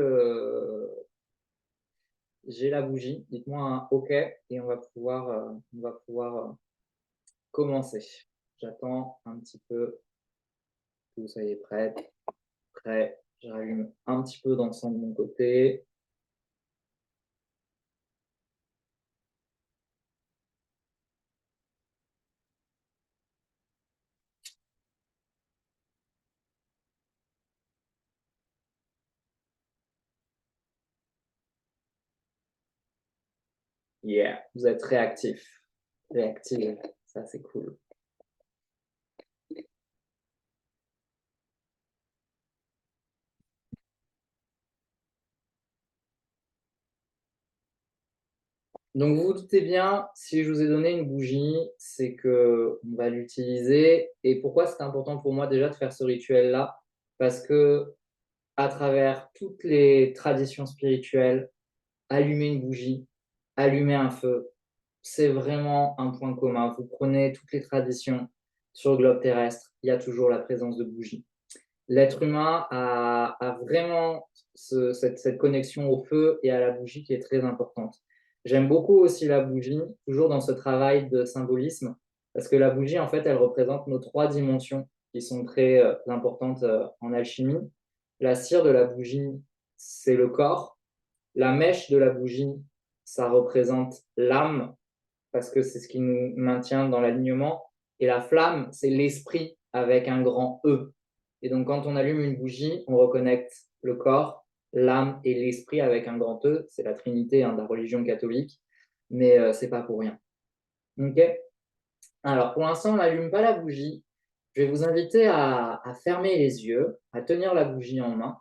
la bougie. Dites-moi un OK et on va pouvoir commencer. J'attends un petit peu que vous soyez prêts. Prêt. Je rallume un petit peu dans le son de mon côté. Yeah, vous êtes réactif. Réactif, ça c'est cool. Donc vous vous doutez bien, si je vous ai donné une bougie, c'est qu'on va l'utiliser. Et pourquoi c'est important pour moi déjà de faire ce rituel-là? Parce que à travers toutes les traditions spirituelles, allumer une bougie, allumer un feu, c'est vraiment un point commun. Vous prenez toutes les traditions sur le globe terrestre, il y a toujours la présence de bougies. L'être humain a vraiment cette connexion au feu et à la bougie qui est très importante. J'aime beaucoup aussi la bougie, toujours dans ce travail de symbolisme, parce que la bougie, en fait, elle représente nos trois dimensions qui sont très importantes en alchimie. La cire de la bougie, c'est le corps. La mèche de la bougie, ça représente l'âme, parce que c'est ce qui nous maintient dans l'alignement. Et la flamme, c'est l'esprit avec un grand E. Et donc, quand on allume une bougie, on reconnecte le corps, l'âme et l'esprit avec un grand E. C'est la trinité de la religion catholique, mais ce n'est pas pour rien. Ok. Alors, pour l'instant, on n'allume pas la bougie. Je vais vous inviter à fermer les yeux, à tenir la bougie en main.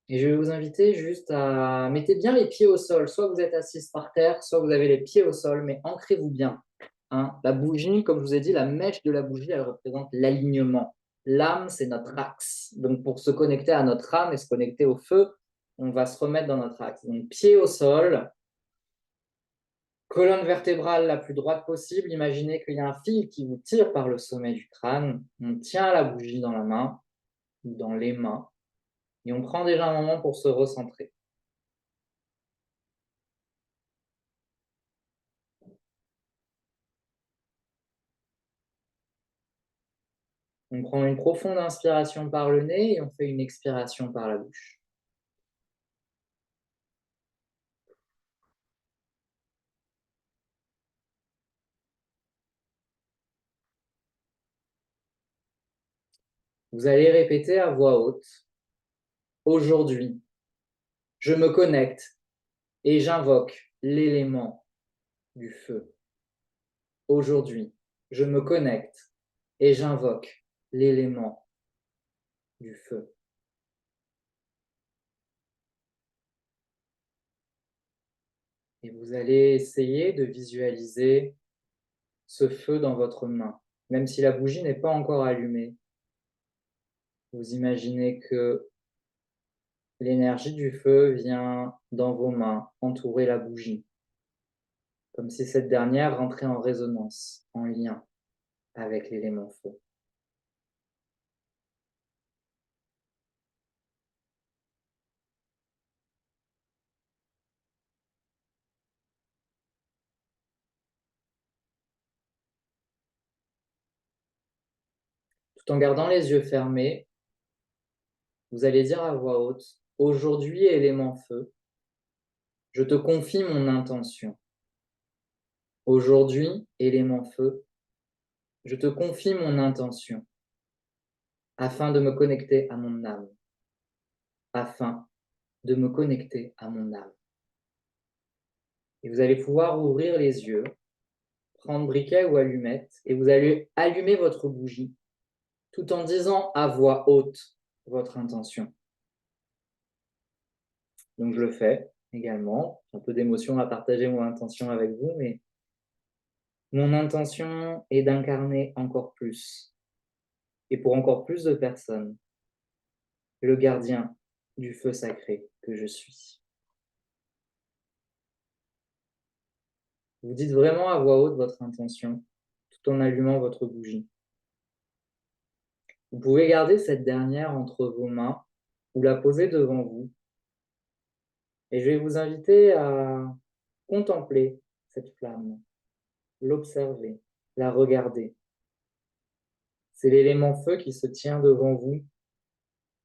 Et je vais vous inviter juste à mettre bien les pieds au sol. Soit vous êtes assise par terre, soit vous avez les pieds au sol, mais ancrez-vous bien. Hein. La bougie, comme je vous ai dit, la mèche de la bougie, elle représente l'alignement. L'âme, c'est notre axe. Donc, pour se connecter à notre âme et se connecter au feu, on va se remettre dans notre axe. Donc, pieds au sol, colonne vertébrale la plus droite possible. Imaginez qu'il y a un fil qui vous tire par le sommet du crâne. On tient la bougie dans la main ou dans les mains. Et on prend déjà un moment pour se recentrer. On prend une profonde inspiration par le nez et on fait une expiration par la bouche. Vous allez répéter à voix haute. Aujourd'hui, je me connecte et j'invoque l'élément du feu. Aujourd'hui, je me connecte et j'invoque l'élément du feu. Et vous allez essayer de visualiser ce feu dans votre main. Même si la bougie n'est pas encore allumée, vous imaginez que l'énergie du feu vient dans vos mains, entourer la bougie, comme si cette dernière rentrait en résonance, en lien avec l'élément feu. Tout en gardant les yeux fermés, vous allez dire à voix haute, aujourd'hui, élément feu, je te confie mon intention. Aujourd'hui, élément feu, je te confie mon intention afin de me connecter à mon âme, afin de me connecter à mon âme. Et vous allez pouvoir ouvrir les yeux, prendre briquet ou allumette, et vous allez allumer votre bougie tout en disant à voix haute votre intention. Donc je le fais également. J'ai un peu d'émotion à partager mon intention avec vous, mais mon intention est d'incarner encore plus, et pour encore plus de personnes, le gardien du feu sacré que je suis. Vous dites vraiment à voix haute votre intention, tout en allumant votre bougie. Vous pouvez garder cette dernière entre vos mains ou la poser devant vous. Et je vais vous inviter à contempler cette flamme, l'observer, la regarder. C'est l'élément feu qui se tient devant vous,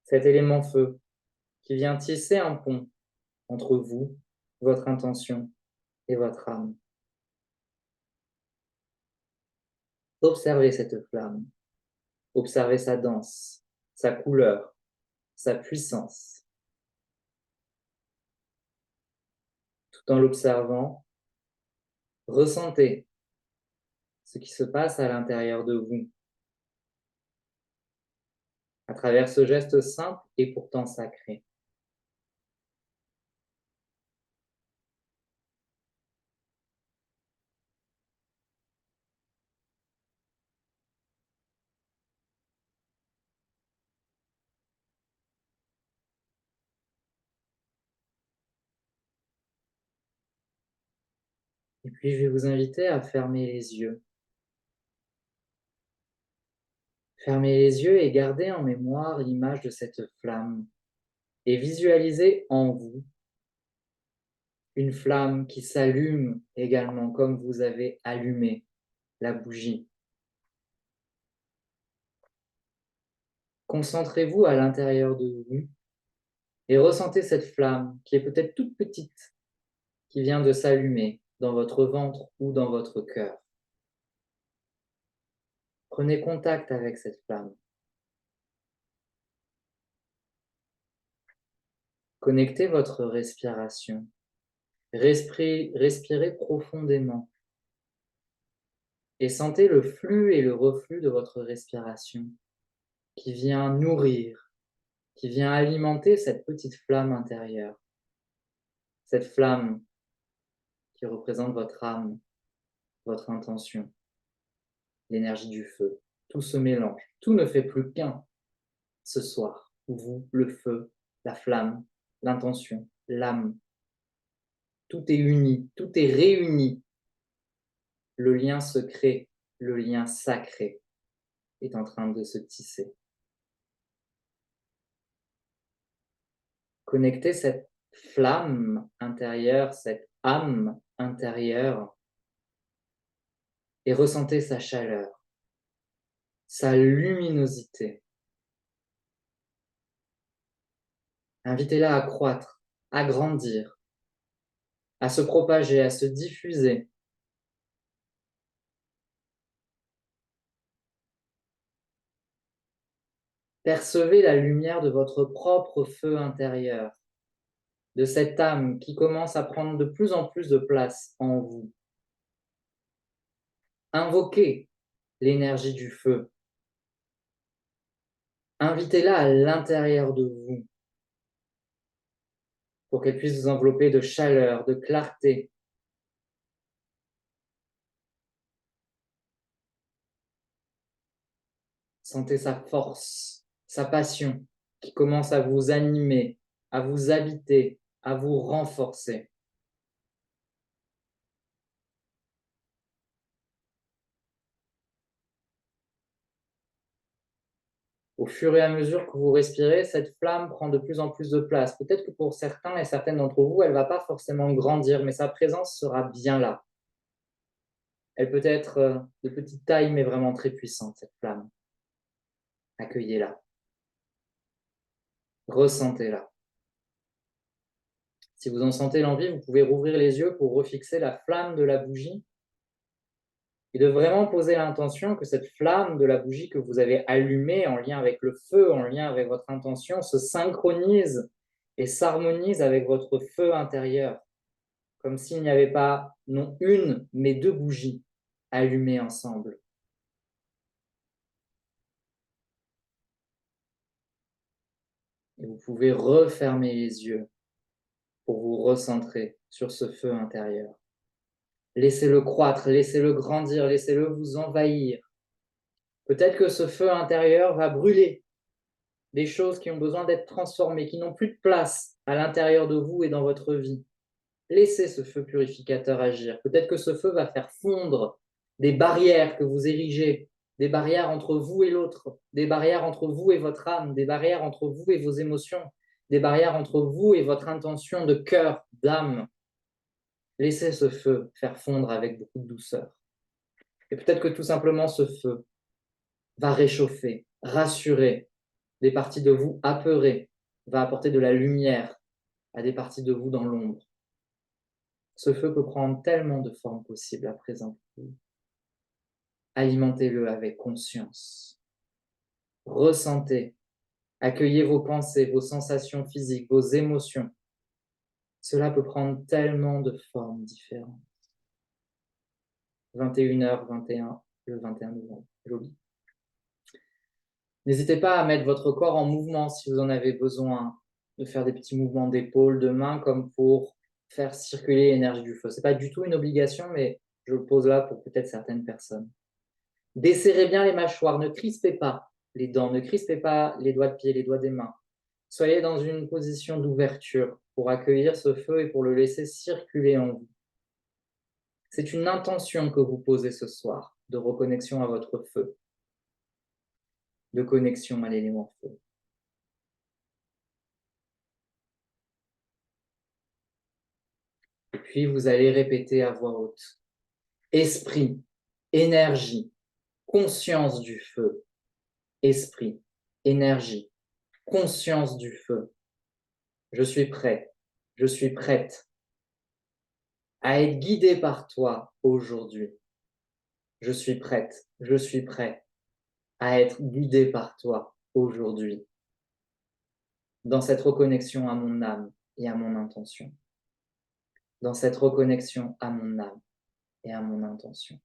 cet élément feu qui vient tisser un pont entre vous, votre intention et votre âme. Observez cette flamme, observez sa danse, sa couleur, sa puissance. Tout en l'observant, ressentez ce qui se passe à l'intérieur de vous, à travers ce geste simple et pourtant sacré. Et puis, je vais vous inviter à fermer les yeux. Fermez les yeux et gardez en mémoire l'image de cette flamme et visualisez en vous une flamme qui s'allume également comme vous avez allumé la bougie. Concentrez-vous à l'intérieur de vous et ressentez cette flamme qui est peut-être toute petite, qui vient de s'allumer dans votre ventre ou dans votre cœur. Prenez contact avec cette flamme. Connectez votre respiration. Respirez profondément et sentez le flux et le reflux de votre respiration qui vient nourrir, qui vient alimenter cette petite flamme intérieure. Cette flamme qui représente votre âme, votre intention, l'énergie du feu. Tout se mélange, tout ne fait plus qu'un ce soir. Vous, le feu, la flamme, l'intention, l'âme. Tout est uni, tout est réuni. Le lien secret, le lien sacré est en train de se tisser. Connectez cette flamme intérieure, cette âme intérieure et ressentez sa chaleur, sa luminosité. Invitez-la à croître, à grandir, à se propager, à se diffuser. Percevez la lumière de votre propre feu intérieur, de cette âme qui commence à prendre de plus en plus de place en vous. Invoquez l'énergie du feu. Invitez-la à l'intérieur de vous pour qu'elle puisse vous envelopper de chaleur, de clarté. Sentez sa force, sa passion qui commence à vous animer, à vous habiter, à vous renforcer. Au fur et à mesure que vous respirez, cette flamme prend de plus en plus de place. Peut-être que pour certains et certaines d'entre vous, elle ne va pas forcément grandir, mais sa présence sera bien là. Elle peut être de petite taille, mais vraiment très puissante, cette flamme. Accueillez-la. Ressentez-la. Si vous en sentez l'envie, vous pouvez rouvrir les yeux pour refixer la flamme de la bougie et de vraiment poser l'intention que cette flamme de la bougie que vous avez allumée en lien avec le feu, en lien avec votre intention, se synchronise et s'harmonise avec votre feu intérieur, comme s'il n'y avait pas non une, mais deux bougies allumées ensemble. Et vous pouvez refermer les yeux pour vous recentrer sur ce feu intérieur. Laissez-le croître, laissez-le grandir, laissez-le vous envahir. Peut-être que ce feu intérieur va brûler des choses qui ont besoin d'être transformées, qui n'ont plus de place à l'intérieur de vous et dans votre vie. Laissez ce feu purificateur agir. Peut-être que ce feu va faire fondre des barrières que vous érigez, des barrières entre vous et l'autre, des barrières entre vous et votre âme, des barrières entre vous et vos émotions, des barrières entre vous et votre intention de cœur, d'âme. Laissez ce feu faire fondre avec beaucoup de douceur. Et peut-être que tout simplement ce feu va réchauffer, rassurer des parties de vous apeurées, va apporter de la lumière à des parties de vous dans l'ombre. Ce feu peut prendre tellement de formes possibles à présent. Alimentez-le avec conscience. Ressentez, accueillez vos pensées, vos sensations physiques, vos émotions. Cela peut prendre tellement de formes différentes. 21h21, le 21 novembre. Joli. N'hésitez pas à mettre votre corps en mouvement si vous en avez besoin, de faire des petits mouvements d'épaule, de main, comme pour faire circuler l'énergie du feu. Ce n'est pas du tout une obligation, mais je le pose là pour peut-être certaines personnes. Desserrez bien les mâchoires, ne crispez pas les dents, ne crispez pas les doigts de pied, les doigts des mains. Soyez dans une position d'ouverture pour accueillir ce feu et pour le laisser circuler en vous. C'est une intention que vous posez ce soir de reconnexion à votre feu, de connexion à l'élément feu. Et puis, vous allez répéter à voix haute. Esprit, énergie, conscience du feu. Esprit, énergie, conscience du feu. Je suis prêt, je suis prête à être guidé par toi aujourd'hui. Je suis prête, je suis prêt à être guidé par toi aujourd'hui. Dans cette reconnexion à mon âme et à mon intention. Dans cette reconnexion à mon âme et à mon intention.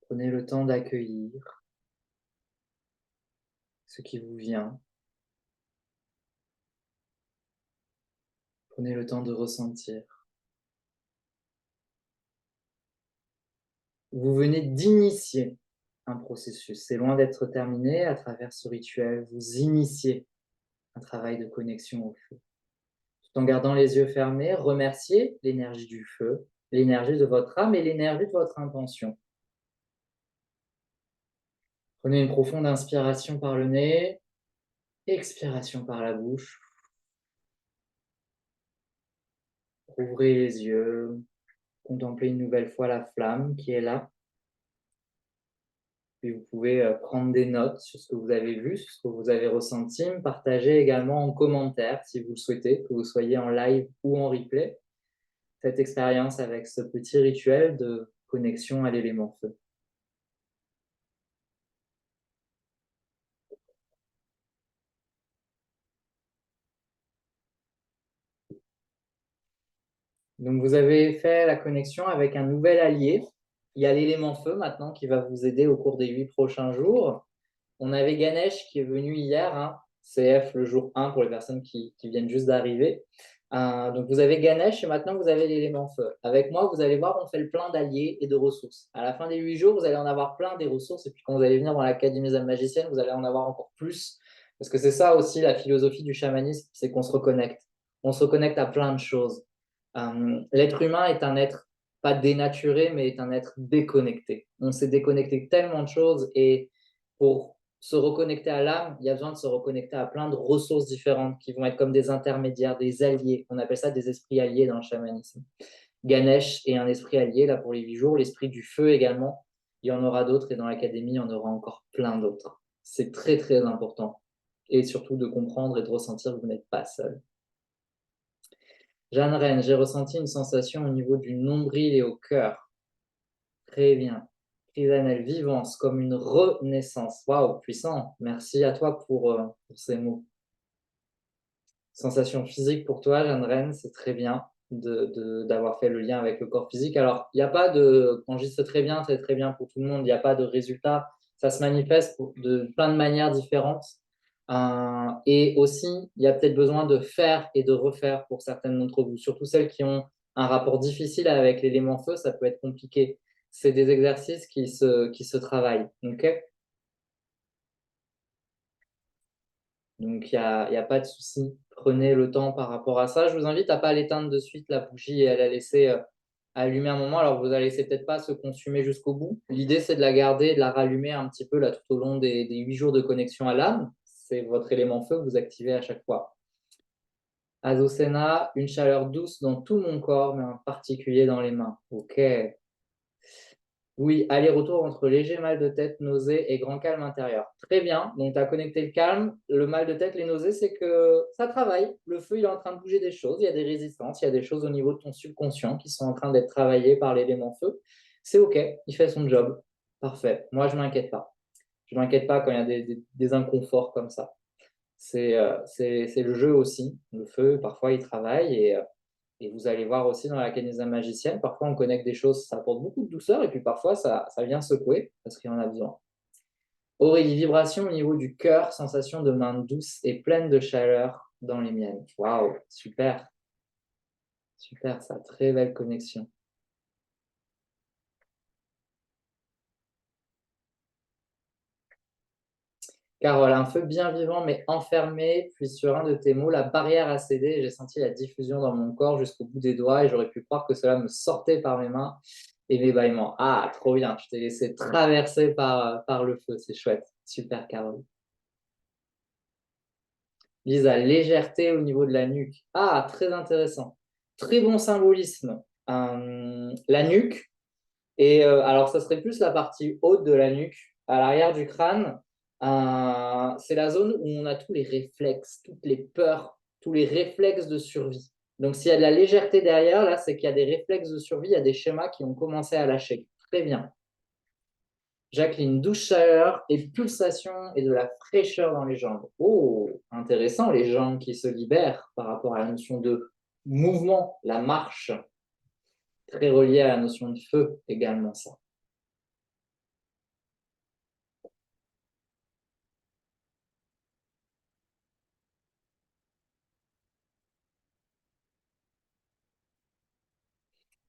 Prenez le temps d'accueillir ce qui vous vient. Prenez le temps de ressentir. Vous venez d'initier un processus. C'est loin d'être terminé. À travers ce rituel, vous initiez un travail de connexion au feu. Tout en gardant les yeux fermés, remerciez l'énergie du feu, l'énergie de votre âme et l'énergie de votre intention. Prenez une profonde inspiration par le nez, expiration par la bouche. ouvrez les yeux, contemplez une nouvelle fois la flamme qui est là. Puis vous pouvez prendre des notes sur ce que vous avez vu, sur ce que vous avez ressenti, me partager également en commentaire si vous le souhaitez, que vous soyez en live ou en replay, cette expérience avec ce petit rituel de connexion à l'élément feu. Donc, vous avez fait la connexion avec un nouvel allié. Il y a l'élément feu maintenant qui va vous aider au cours des 8 prochains jours. On avait Ganesh qui est venu hier, hein, CF le jour 1 pour les personnes qui viennent juste d'arriver. Donc, vous avez Ganesh et maintenant vous avez l'élément feu. Avec moi, vous allez voir, on fait le plein d'alliés et de ressources. À la fin des 8 jours, vous allez en avoir plein des ressources. Et puis, quand vous allez venir dans l'Académie des âmes magiciennes, vous allez en avoir encore plus. Parce que c'est ça aussi la philosophie du chamanisme, c'est qu'on se reconnecte. On se reconnecte à plein de choses. L'être humain est un être pas dénaturé, mais est un être déconnecté. On s'est déconnecté de tellement de choses et pour se reconnecter à l'âme, il y a besoin de se reconnecter à plein de ressources différentes qui vont être comme des intermédiaires, des alliés. On appelle ça des esprits alliés dans le chamanisme. Ganesh est un esprit allié là pour les 8 jours, l'esprit du feu également. Il y en aura d'autres et dans l'académie, il y en aura encore plein d'autres. C'est très très important et surtout de comprendre et de ressentir que vous n'êtes pas seul. Jeanne Rennes, j'ai ressenti une sensation au niveau du nombril et au cœur. Très bien. Crisanel, vivance, comme une renaissance. Waouh, puissant. Merci à toi pour ces mots. Sensation physique pour toi, Jeanne Rennes, c'est très bien d'avoir fait le lien avec le corps physique. Alors, il n'y a pas de, quand je dis c'est très bien pour tout le monde, il n'y a pas de résultat. Ça se manifeste de plein de manières différentes. Et aussi, il y a peut-être besoin de faire et de refaire pour certaines d'entre vous, surtout celles qui ont un rapport difficile avec l'élément feu, ça peut être compliqué. C'est des exercices qui se travaillent. Okay. Donc, il y a pas de souci. Prenez le temps par rapport à ça. Je vous invite à ne pas l'éteindre de suite, la bougie, et à la laisser allumer un moment. Alors, vous allez laisser peut-être pas se consumer jusqu'au bout. L'idée, c'est de la garder, de la rallumer un petit peu là, tout au long des 8 jours de connexion à l'âme. C'est votre élément feu que vous activez à chaque fois. Azosena, une chaleur douce dans tout mon corps, mais en particulier dans les mains. Ok. Oui, aller-retour entre léger mal de tête, nausées et grand calme intérieur. Très bien, donc tu as connecté le calme. Le mal de tête, les nausées, c'est que ça travaille. Le feu, il est en train de bouger des choses. Il y a des résistances, il y a des choses au niveau de ton subconscient qui sont en train d'être travaillées par l'élément feu. C'est OK, il fait son job. Parfait. Moi, je ne m'inquiète pas. Je ne m'inquiète pas quand il y a des inconforts comme ça. C'est le jeu aussi. Le feu, parfois, il travaille et vous allez voir aussi dans la canisa magicienne, parfois on connecte des choses, ça apporte beaucoup de douceur, et puis parfois ça vient secouer parce qu'il y en a besoin. Aurélie, vibration au niveau du cœur, sensation de main douce et pleine de chaleur dans les miennes. Waouh, super, super, ça, très belle connexion. Carole, un feu bien vivant mais enfermé, puis sur un de tes mots, la barrière a cédé, j'ai senti la diffusion dans mon corps jusqu'au bout des doigts et j'aurais pu croire que cela me sortait par mes mains et mes bâillements. Ah, trop bien, je t'ai laissé traverser par le feu, c'est chouette. Super, Carole. Lisa, légèreté au niveau de la nuque. Ah, très intéressant. Très bon symbolisme. La nuque, et alors ça serait plus la partie haute de la nuque, à l'arrière du crâne. C'est la zone où on a tous les réflexes, toutes les peurs, tous les réflexes de survie. Donc s'il y a de la légèreté derrière, là, c'est qu'il y a des réflexes de survie, il y a des schémas qui ont commencé à lâcher. Très bien. Jacqueline, douce chaleur et pulsation et de la fraîcheur dans les jambes. Oh, intéressant, les jambes qui se libèrent par rapport à la notion de mouvement, la marche, très reliée à la notion de feu également, ça.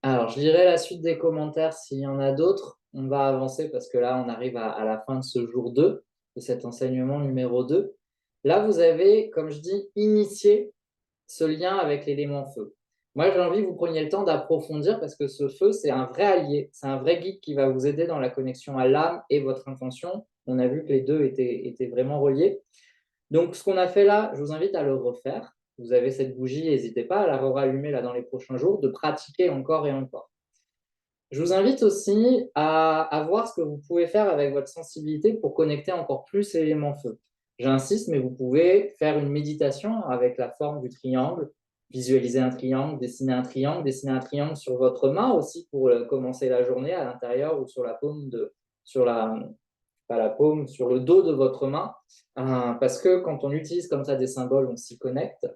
Alors, je lirai la suite des commentaires s'il y en a d'autres. On va avancer parce que là, on arrive à la fin de ce jour 2, de cet enseignement numéro 2. Là, vous avez, comme je dis, initié ce lien avec l'élément feu. Moi, j'ai envie que vous preniez le temps d'approfondir parce que ce feu, c'est un vrai allié, c'est un vrai guide qui va vous aider dans la connexion à l'âme et votre intention. On a vu que les deux étaient vraiment reliés. Donc, ce qu'on a fait là, je vous invite à le refaire. vous avez cette bougie, n'hésitez pas à la rallumer là dans les prochains jours, de pratiquer encore et encore. Je vous invite aussi à voir ce que vous pouvez faire avec votre sensibilité pour connecter encore plus l'élément feu. J'insiste, mais vous pouvez faire une méditation avec la forme du triangle, visualiser un triangle, dessiner un triangle sur votre main aussi pour commencer la journée à l'intérieur ou sur la paume sur la, pas la paume, sur le dos de votre main, parce que quand on utilise comme ça des symboles, on s'y connecte.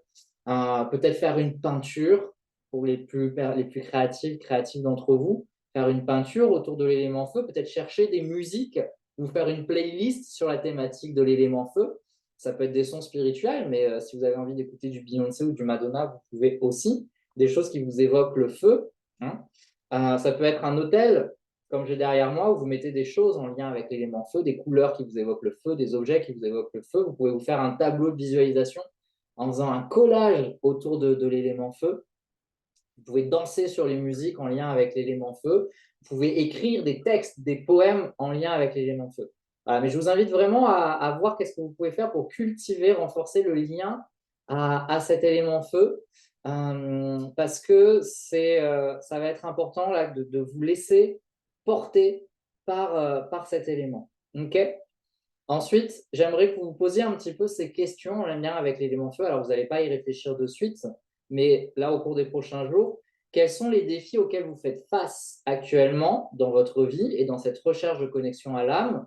Peut-être faire une peinture pour les plus créatifs d'entre vous, faire une peinture autour de l'élément feu, peut-être chercher des musiques ou faire une playlist sur la thématique de l'élément feu. Ça peut être des sons spirituels, mais si vous avez envie d'écouter du Beyoncé ou du Madonna, vous pouvez aussi. Des choses qui vous évoquent le feu. Hein. Ça peut être un hôtel, comme j'ai derrière moi, où vous mettez des choses en lien avec l'élément feu, des couleurs qui vous évoquent le feu, des objets qui vous évoquent le feu. Vous pouvez vous faire un tableau de visualisation en faisant un collage autour de l'élément feu. Vous pouvez danser sur les musiques en lien avec l'élément feu. Vous pouvez écrire des textes, des poèmes en lien avec l'élément feu. Voilà, mais je vous invite vraiment à voir qu'est-ce que vous pouvez faire pour cultiver, renforcer le lien à cet élément feu. Parce que ça va être important là, de vous laisser porter par cet élément. Okay. Ensuite, j'aimerais que vous vous posiez un petit peu ces questions en lien avec l'élément feu. Alors, vous n'allez pas y réfléchir de suite, mais là, au cours des prochains jours, quels sont les défis auxquels vous faites face actuellement dans votre vie et dans cette recherche de connexion à l'âme?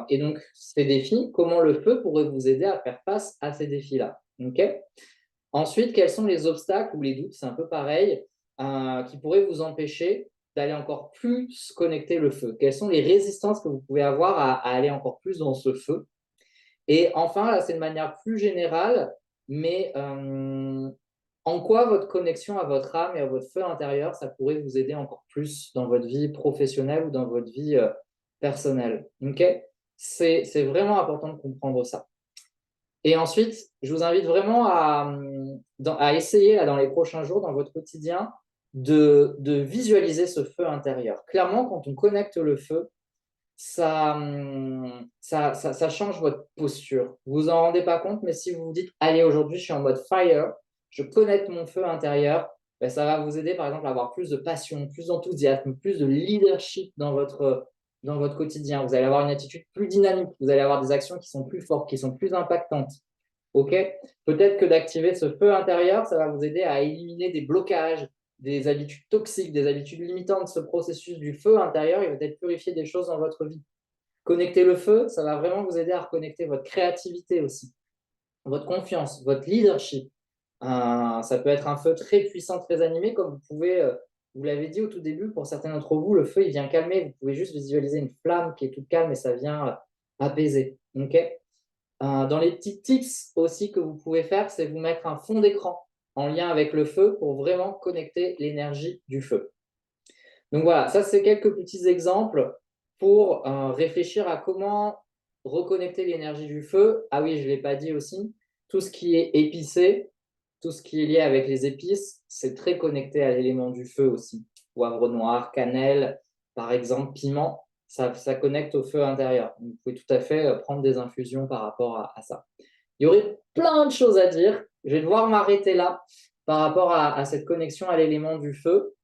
Et donc, ces défis, comment le feu pourrait vous aider à faire face à ces défis-là? Okay. Ensuite, quels sont les obstacles ou les doutes, c'est un peu pareil, qui pourraient vous empêcher d'aller encore plus connecter le feu? Quelles sont les résistances que vous pouvez avoir à aller encore plus dans ce feu? Et enfin, là, c'est de manière plus générale, mais en quoi votre connexion à votre âme et à votre feu intérieur, ça pourrait vous aider encore plus dans votre vie professionnelle ou dans votre vie personnelle? Okay. C'est vraiment important de comprendre ça. Et ensuite, je vous invite vraiment à essayer là, dans les prochains jours, dans votre quotidien, de visualiser ce feu intérieur. Clairement, quand on connecte le feu, ça change votre posture. Vous vous en rendez pas compte, mais si vous vous dites, allez, aujourd'hui, je suis en mode fire, je connecte mon feu intérieur, ben, ça va vous aider, par exemple, à avoir plus de passion, plus d'enthousiasme, plus de leadership dans votre quotidien. Vous allez avoir une attitude plus dynamique, vous allez avoir des actions qui sont plus fortes, qui sont plus impactantes. Ok. Peut-être que d'activer ce feu intérieur, ça va vous aider à éliminer des blocages, des habitudes toxiques, des habitudes limitantes. Ce processus du feu intérieur, il va peut-être purifier des choses dans votre vie. Connecter le feu, ça va vraiment vous aider à reconnecter votre créativité aussi, votre confiance, votre leadership. Ça peut être un feu très puissant, très animé, comme vous pouvez, vous l'avez dit au tout début, pour certains d'entre vous, le feu, il vient calmer. Vous pouvez juste visualiser une flamme qui est toute calme et ça vient apaiser. Okay. Dans les petits tips aussi que vous pouvez faire, c'est vous mettre un fond d'écran en lien avec le feu pour vraiment connecter l'énergie du feu. Donc voilà, ça c'est quelques petits exemples pour réfléchir à comment reconnecter l'énergie du feu. Ah oui, je ne l'ai pas dit aussi, tout ce qui est épicé, tout ce qui est lié avec les épices, c'est très connecté à l'élément du feu aussi. Poivre noir, cannelle, par exemple, piment, ça connecte au feu intérieur. Vous pouvez tout à fait prendre des infusions par rapport à ça. Il y aurait plein de choses à dire. Je vais devoir m'arrêter là par rapport à cette connexion à l'élément du feu.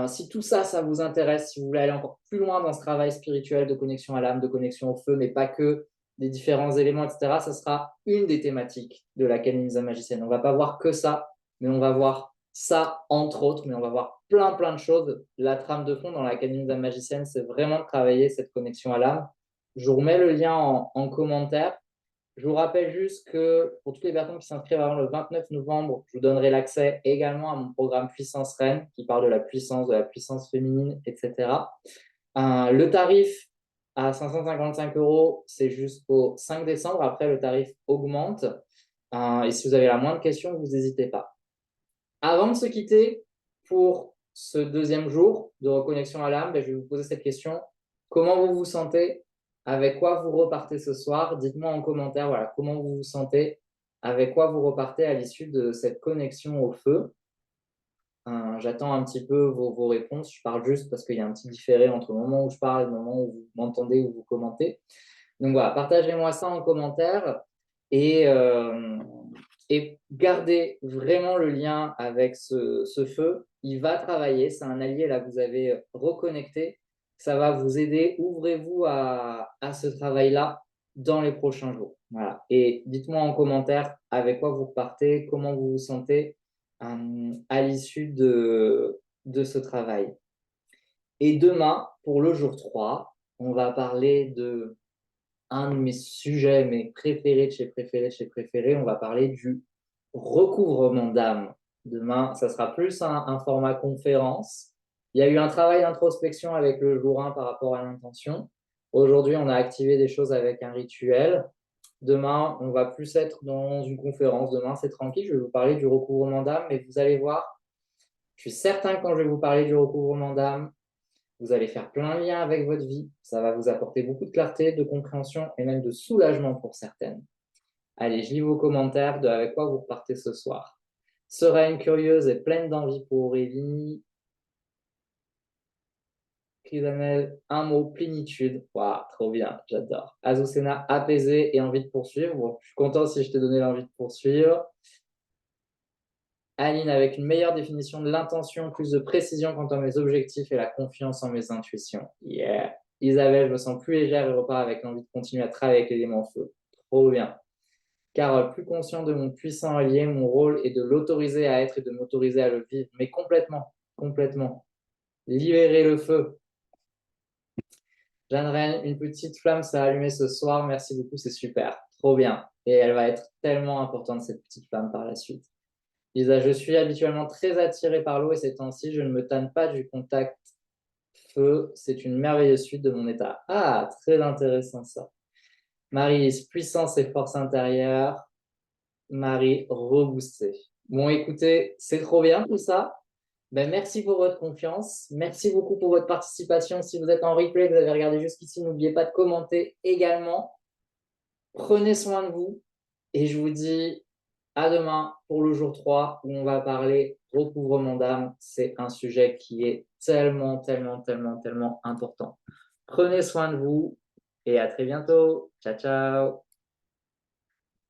Si tout ça, ça vous intéresse, si vous voulez aller encore plus loin dans ce travail spirituel de connexion à l'âme, de connexion au feu, mais pas que des différents éléments, etc., ça sera une des thématiques de l'Académie des magiciennes. On ne va pas voir que ça, mais on va voir ça, entre autres, mais on va voir plein de choses. La trame de fond dans l'Académie des magiciennes, c'est vraiment de travailler cette connexion à l'âme. Je vous remets le lien en commentaire. Je vous rappelle juste que pour toutes les personnes qui s'inscrivent avant le 29 novembre, je vous donnerai l'accès également à mon programme Puissance Reine qui parle de la puissance féminine, etc. Le tarif à 555 €, c'est jusqu'au 5 décembre. Après, le tarif augmente. Et si vous avez la moindre question, vous n'hésitez pas. Avant de se quitter pour ce deuxième jour de reconnexion à l'âme, je vais vous poser cette question. Comment vous vous sentez? Avec quoi vous repartez ce soir? Dites-moi en commentaire voilà, comment vous vous sentez, avec quoi vous repartez à l'issue de cette connexion au feu. J'attends un petit peu vos réponses. Je parle juste parce qu'il y a un petit différé entre le moment où je parle et le moment où vous m'entendez ou vous commentez. Donc voilà, partagez-moi ça en commentaire. Et Et gardez vraiment le lien avec ce feu. Il va travailler, c'est un allié, là, vous avez reconnecté. Ça va vous aider. Ouvrez-vous à ce travail-là dans les prochains jours. Voilà. Et dites-moi en commentaire avec quoi vous repartez, comment vous vous sentez à l'issue de ce travail. Et demain, pour le jour 3, on va parler de un de mes sujets, mes préférés de chez préférés de chez préférés. On va parler du recouvrement d'âme. Demain, ça sera plus un format conférence. Il y a eu un travail d'introspection avec le jour 1 par rapport à l'intention. Aujourd'hui, on a activé des choses avec un rituel. Demain, on va plus être dans une conférence. Demain, c'est tranquille. Je vais vous parler du recouvrement d'âme, mais vous allez voir, je suis certain que quand je vais vous parler du recouvrement d'âme, vous allez faire plein de liens avec votre vie. Ça va vous apporter beaucoup de clarté, de compréhension et même de soulagement pour certaines. Allez, je lis vos commentaires de avec quoi vous repartez ce soir. Sereine, curieuse et pleine d'envie pour Aurélie. Crisanel, un mot, plénitude. Waouh, trop bien, j'adore. Azucena, apaisé et envie de poursuivre. Bon, je suis content si je t'ai donné l'envie de poursuivre. Aline, avec une meilleure définition de l'intention, plus de précision quant à mes objectifs et la confiance en mes intuitions. Yeah. Isabelle, je me sens plus légère et repars avec l'envie de continuer à travailler avec l'élément feu. Trop bien. Carole, plus conscient de mon puissant allié, mon rôle est de l'autoriser à être et de m'autoriser à le vivre. Mais complètement, complètement. Libérer le feu. Jeanne Rennes, une petite flamme s'est allumée ce soir. Merci beaucoup, c'est super. Trop bien. Et elle va être tellement importante, cette petite flamme, par la suite. Lisa, je suis habituellement très attirée par l'eau et ces temps-ci, je ne me tanne pas du contact feu. C'est une merveilleuse suite de mon état. Ah, très intéressant ça. Marie, puissance et force intérieure. Marie, reboostée. Bon, écoutez, c'est trop bien tout ça. Ben, merci pour votre confiance. Merci beaucoup pour votre participation. Si vous êtes en replay, vous avez regardé jusqu'ici, n'oubliez pas de commenter également. Prenez soin de vous et je vous dis à demain pour le jour 3 où on va parler recouvrement d'âme. C'est un sujet qui est tellement, tellement, tellement, tellement important. Prenez soin de vous et à très bientôt. Ciao, ciao.